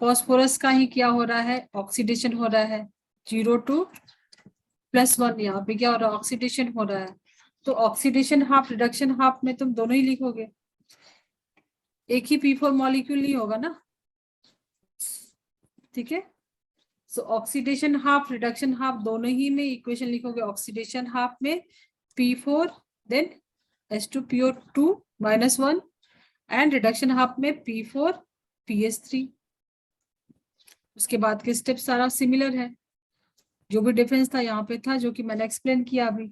फॉस्फोरस का ही क्या हो रहा है, ऑक्सीडेशन हो रहा है। 0 to +1, यहाँ पे क्या हो रहा है, ऑक्सीडेशन हो रहा है। तो ऑक्सीडेशन हाफ रिडक्शन हाफ में तुम दोनों ही लिखोगे, एक ही P4 मॉलिक्यूल नहीं होगा ना। ठीक है, सो ऑक्सीडेशन हाफ रिडक्शन हाफ दोनों ही में इक्वेशन लिखोगे। ऑक्सीडेशन हाफ में P4 then H2PO2 -1 and reduction half में P4 PH3। उसके बाद के स्टेप सारा सिमिलर है, जो भी डिफरेंस था यहाँ पे था जो कि मैंने एक्सप्लेन किया अभी।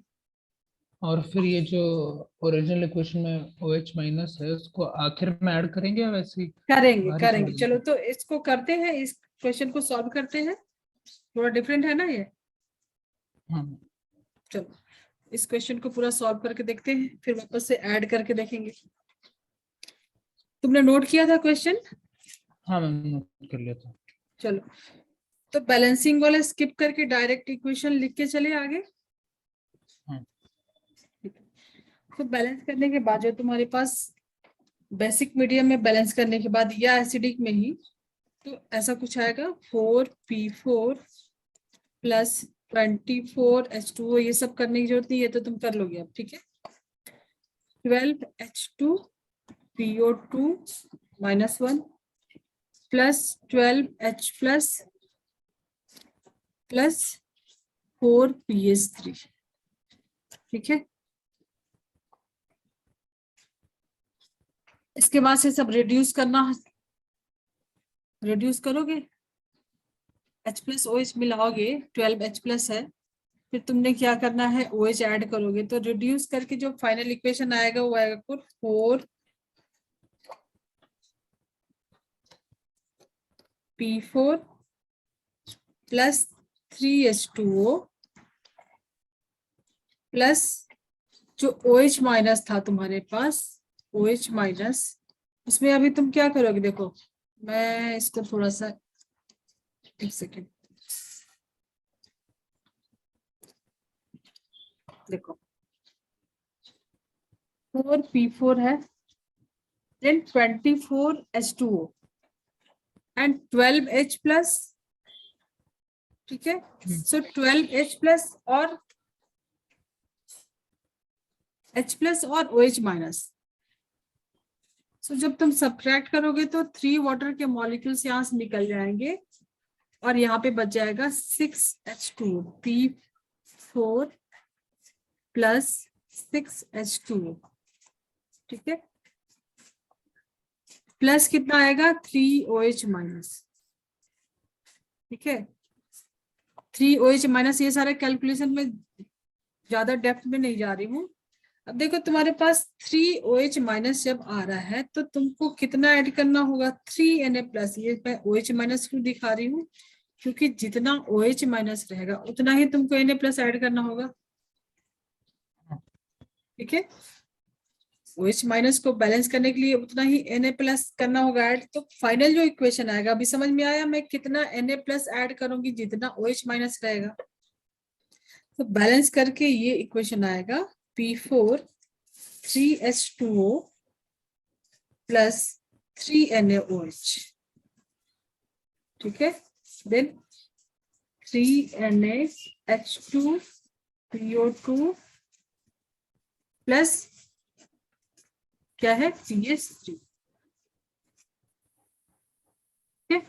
और फिर ये जो ओरिजिनल इक्वेशन में OH- है उसको आखिर में ऐड करेंगे या वैसे ही करेंगे बाहर ही छोड़ करेंगे, चलो देंगे? तो इसको करते हैं, इस क्वेश्चन को सॉल्व करते हैं। थोड़ा डिफरेंट है ना ये। हाँ। चलो इस क्वेश्चन को पूरा सॉल्व करके देखते हैं, फिर वापस से ऐड करके देखेंगे। तुमने नोट किया था क्वेश्चन? हाँ मैम, नोट कर लिया था। चलो, तो बैलेंसिंग वाले स्किप करके डायरेक्ट इक्वेशन लिख के चले आगे। हाँ। तो बैलेंस करने के बाद जो तुम्हारे पास बेसिक मीडियम में बैलेंस करने के बाद या एसिडिक में ही, तो ऐसा कुछ आएगा 4P4 प्लस 24H2O। ये सब करने की जरूरत नहीं है, तो तुम कर लोगे अब। ठीक है, 12H2PO2 -1 plus 12H plus 4PH3। ठीक है, इसके बाद से सब रिड्यूस करना, रिड्यूस करोगे, H+OH मिलाओगे, 12H+ है, फिर तुमने क्या करना है, OH ऐड करोगे, तो रिड्यूस करके जो फाइनल इक्वेशन आएगा वो आएगा कुल 4P4 प्लस 3H2O प्लस जो OH- था तुम्हारे पास, OH- इसमें अभी तुम क्या करोगे, देखो मैं इसको थोड़ा सा, एक सेकेंड, देखो 4p4 है, then 24H2O and 12H plus, ठीक है, सो 12H प्लस और H प्लस और OH माइनस। सो जब तुम सब्ट्रैक्ट करोगे तो 3 वाटर के मॉलिक्यूल्स यहाँ से निकल जाएंगे और यहाँ पे बच जाएगा 6H2O, P4 प्लस 6H2O, ठीक है, प्लस कितना आएगा 3OH माइनस, ठीक है, 3OH माइनस। ये सारे कैलकुलेशन में ज्यादा डेप्थ में नहीं जा रही हूँ। अब देखो तुम्हारे पास 3OH माइनस जब आ रहा है तो तुमको कितना ऐड करना होगा, 3Na प्लस। ये मैं OH माइनस क्यों दिखा रही हूँ, क्योंकि जितना OH माइनस रहेगा उतना ही तुमको Na प्लस ऐड करना होगा, ठीक है। OH माइनस को बैलेंस करने के लिए उतना ही Na प्लस करना होगा ऐड। तो फाइनल जो इक्वेशन आएगा, अभी समझ में आया मैं कितना Na प्लस ऐड करूंगी जितना OH माइनस रहेगा। तो बैलेंस करके ये इक्वेशन आएगा P4 3H2O प्लस 3NaOH, ठीक है, देन 3NaH2PO2 प्लस क्या है CH3, ठीक है।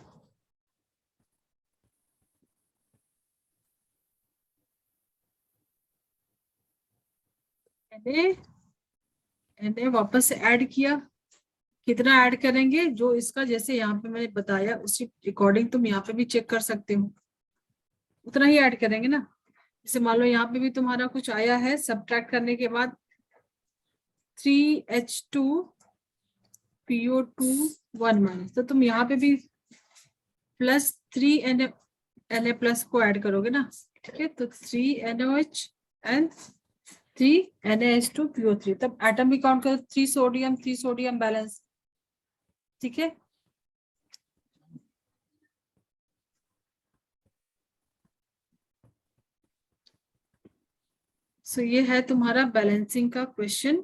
Na वापस से ऐड किया, कितना ऐड करेंगे, जो इसका जैसे यहाँ पे मैंने बताया उसी अकॉर्डिंग तुम यहाँ पे भी चेक कर सकते हो, उतना ही ऐड करेंगे ना। जैसे मान लो यहाँ पे भी तुम्हारा कुछ आया है, सब्ट्रैक्ट करने के बाद 3H2PO2 1 माइनस, तो तुम यहाँ पे भी प्लस 3Na प्लस को ऐड करोगे ना, ठीक है। तो 3NaOH एंड 3NaH2PO3, तब एटम भी काउंट करो, 3 सोडियम 3 सोडियम बैलेंस, ठीक है। सो ये है तुम्हारा बैलेंसिंग का क्वेश्चन।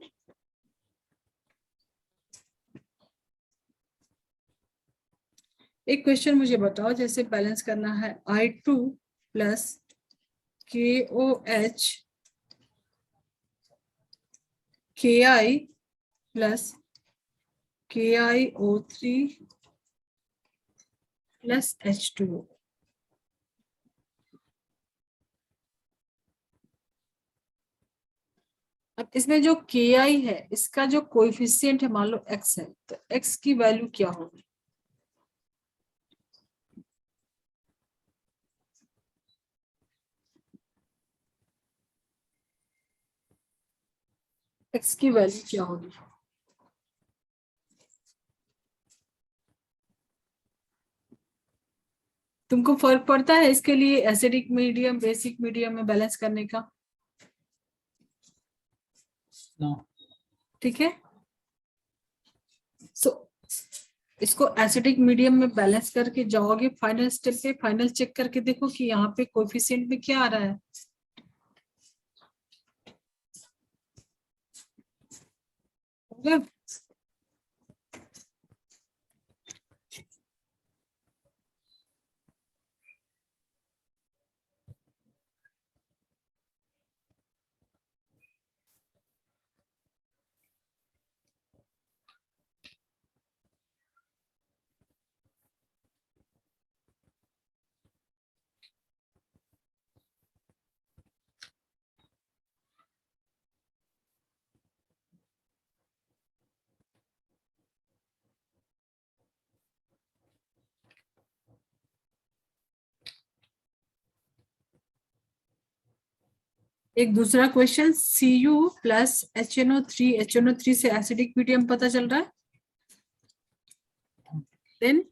एक क्वेश्चन मुझे बताओ, जैसे बैलेंस करना है I2 plus KOH KI plus KiO3 plus H2O। अब इसमें जो KI है इसका जो कोएफिशिएंट है मान लो X है, तो X की वैल्यू क्या होगी, X की वैल्यू क्या होगी। तुमको फर्क पड़ता है इसके लिए एसिडिक मीडियम बेसिक मीडियम में बैलेंस करने का, ठीक है। सो इसको एसिडिक मीडियम में बैलेंस करके जाओगे फाइनल स्टेप पे, फाइनल चेक करके देखो कि यहाँ पे कोएफिशिएंट में क्या आ रहा है, होगा। एक दूसरा क्वेश्चन, Cu प्लस HNO3 से एसिडिक मीडियम पता चल रहा है, then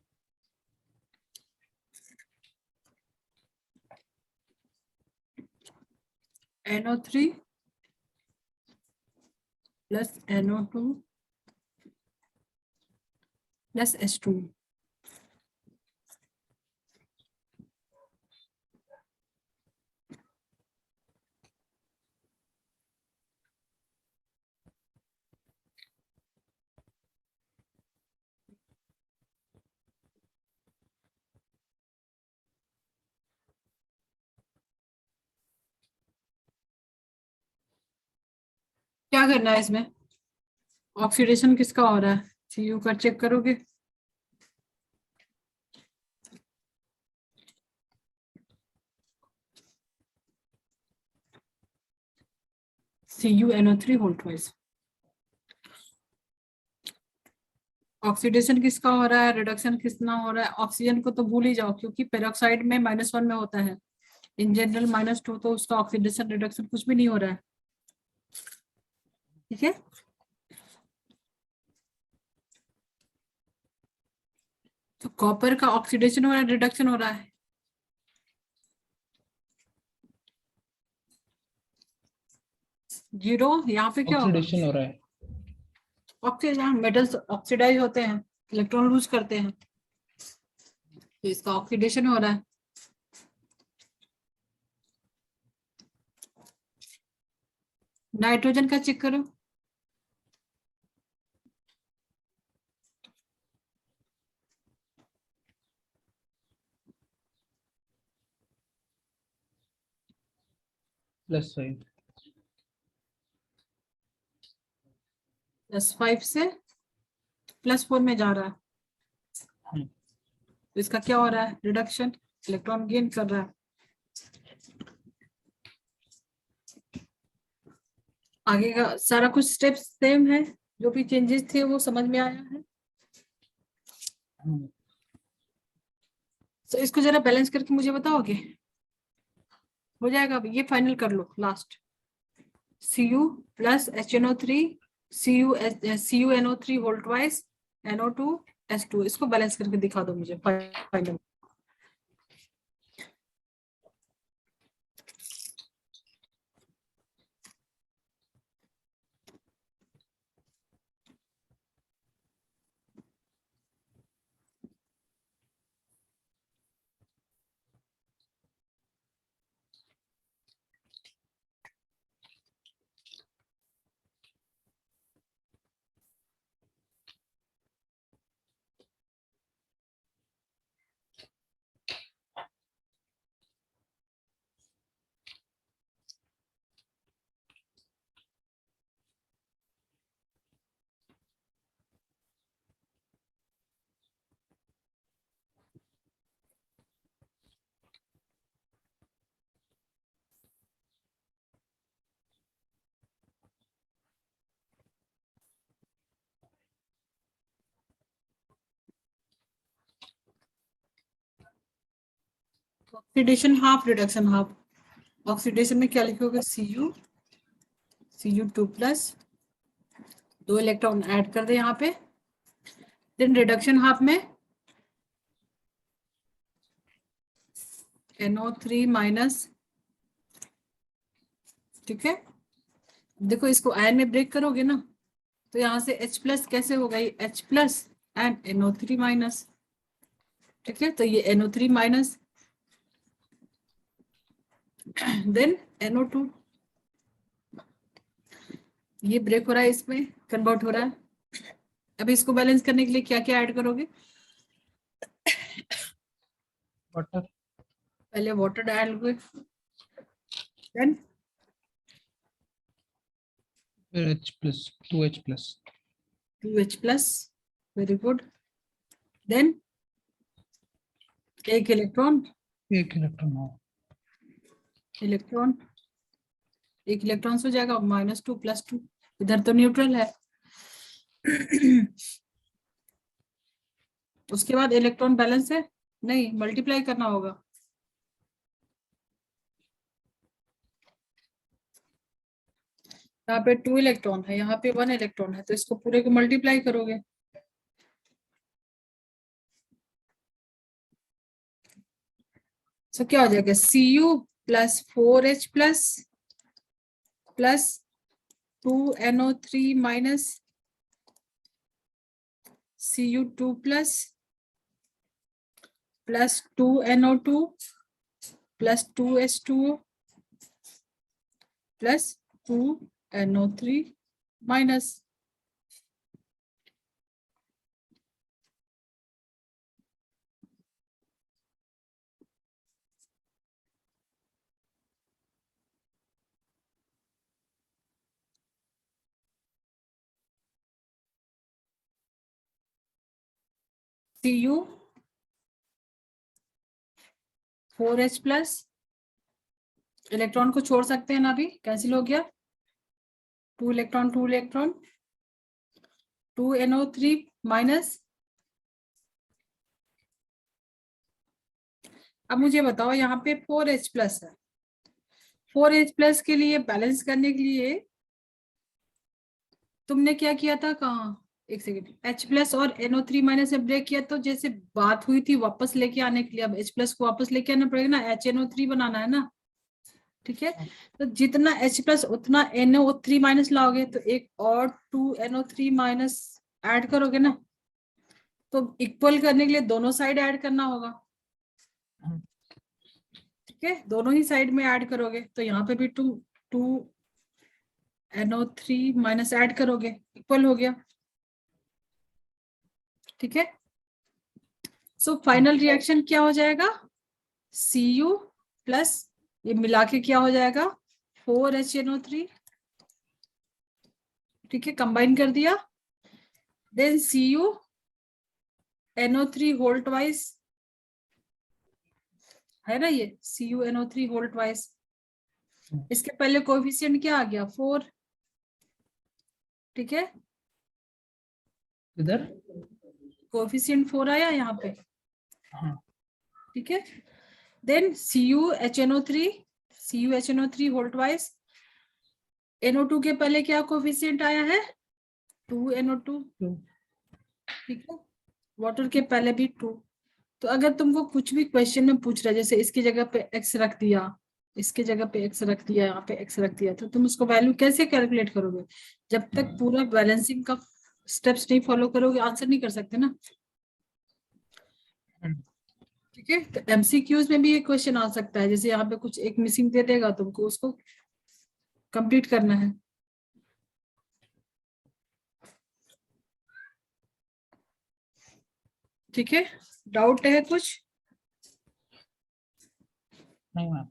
NO3 plus NO2 plus H2। क्या करना है इसमें? ऑक्सीडेशन किसका हो रहा है? Cu का चेक करोगे? CuNO3 whole twice. ऑक्सीडेशन किसका हो रहा है, रिडक्शन कितना हो रहा है? ऑक्सीजन को तो भूल ही जाओ, क्योंकि पेरोक्साइड में -1 में होता है, इन जनरल -2, तो उसका ऑक्सीडेशन रिडक्शन कुछ भी नहीं हो रहा है। ठीक है, तो कॉपर का ऑक्सीडेशन हो रहा है, रिडक्शन हो रहा है? जीरो। यहाँ पे क्या होगा? ऑक्सीडेशन हो रहा है। ऑक्सीजन, मेटल्स ऑक्सीडाइज होते हैं, इलेक्ट्रॉन लूज करते हैं, तो इसका ऑक्सीडेशन हो रहा है। नाइट्रोजन का चेक करो। +5। +5 से +4 में जा रहा है, तो इसका क्या हो रहा है? रिडक्शन, इलेक्ट्रॉन गेन कर रहा है। आगे का सारा कुछ स्टेप्स सेम है, जो भी चेंजेस थे वो समझ में आया है। तो इसको जरा बैलेंस करके मुझे बताओगे? हो जाएगा? अब ये फाइनल कर लो last. Cu plus HNO3, CuNO3 whole twice, NO2 H2, इसको बैलेंस करके दिखा दो मुझे final. Oxidation half, reduction half. Oxidation में क्या लिखोगे? Cu2 प्लस, 2 इलेक्ट्रॉन ऐड कर दे यहाँ पे। देन रिडक्शन हाफ में NO3 माइनस। ठीक है, देखो इसको आयन में ब्रेक करोगे ना, तो यहाँ से H प्लस कैसे होगा? ये H plus and NO3 minus. ठीक है, तो ये NO3 माइनस, देन NO2, ये ब्रेक हो रहा है, इसमें कन्वर्ट हो रहा है। अभी इसको बैलेंस करने के लिए क्या क्या ऐड करोगे? वाटर। पहले वाटर ऐड करोगे, देन फिर H+, 2H+। 2H plus, very good. Then एक इलेक्ट्रॉन, एक इलेक्ट्रॉन हो। इलेक्ट्रॉन, एक इलेक्ट्रॉन से हो जाएगा -2 +2, इधर तो न्यूट्रल है। उसके बाद इलेक्ट्रॉन बैलेंस है, नहीं मल्टीप्लाई करना होगा। यहाँ पे 2 इलेक्ट्रॉन है, यहाँ पे 1 इलेक्ट्रॉन है, तो इसको पूरे को मल्टीप्लाई करोगे। तो क्या हो जाएगा? Cu plus 4H plus plus 2NO3 minus Cu2 plus 2NO2 plus 2H2O plus 2NO3 minus. Cu 4H plus, electron को छोड़ सकते हैं ना, अभी कैंसिल हो गया, 2 इलेक्ट्रॉन 2 इलेक्ट्रॉन, 2NO3 माइनस। अब मुझे बताओ यहाँ पे 4H प्लस है, 4H प्लस के लिए बैलेंस करने के लिए तुमने क्या किया था, कहाँ, एक सेकेंड, H प्लस और NO3 माइनस में ब्रेक किया, तो जैसे बात हुई थी वापस लेके आने के लिए, अब H प्लस को वापस लेके आना पड़ेगा ना, HNO3 बनाना है ना, ठीक है। तो जितना H प्लस उतना NO3 माइनस लाओगे, तो एक और 2NO3 माइनस ऐड करोगे ना, तो इक्वल करने के लिए दोनों साइड ऐड करना होगा, ठीक है, दोनों ही साइड में ऐड करोगे, तो यहाँ पे भी 2NO3 माइनस ऐड करोगे, इक्वल हो गया, ठीक है। सो फाइनल रिएक्शन क्या हो जाएगा, Cu प्लस ये मिला के क्या हो जाएगा 4HNO3, ठीक है, कंबाइन कर दिया, देन CuNO3 होल ट्वाइस, है ना ये CuNO3 होल ट्वाइस, इसके पहले कोएफिशिएंट क्या आ गया 4, ठीक है, इधर कोएफिशिएंट 4 आया यहाँ पे, हाँ ठीक है, then CuHNO3 whole twice, NO2 के पहले क्या कोएफिशिएंट आया है 2NO2, ठीक है, वाटर के पहले भी 2। तो अगर तुमको कुछ भी क्वेश्चन में पूछ रहा है, जैसे इसकी जगह पे x रख दिया, इसके जगह पे x रख दिया, यहाँ पे x रख दिया, तो तुम उसको वैल्यू कैसे कैलकुलेट करोगे, जब तक पूरा बैलेंसिंग का स्टेप्स नहीं फॉलो करोगे आंसर नहीं कर सकते ना, ठीक है। तो MCQs में भी ये क्वेश्चन आ सकता है, जैसे यहाँ पे कुछ एक मिसिंग दे देगा, तुमको उसको कंप्लीट करना है, ठीक है। डाउट है कुछ, नहीं मैम।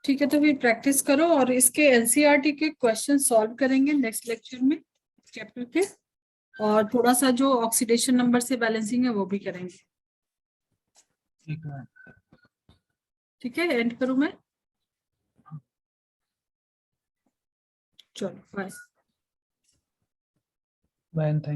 ठीक है, तो फिर प्रैक्टिस करो, और इसके एनसीईआरटी के क्वेश्चन सॉल्व करेंगे नेक्स्ट लेक्चर में चैप्टर के, और थोड़ा सा जो ऑक्सीडेशन नंबर से बैलेंसिंग है वो भी करेंगे, ठीक है, ठीक है। एंड करूं मैं, चलो बाय। Bye, thank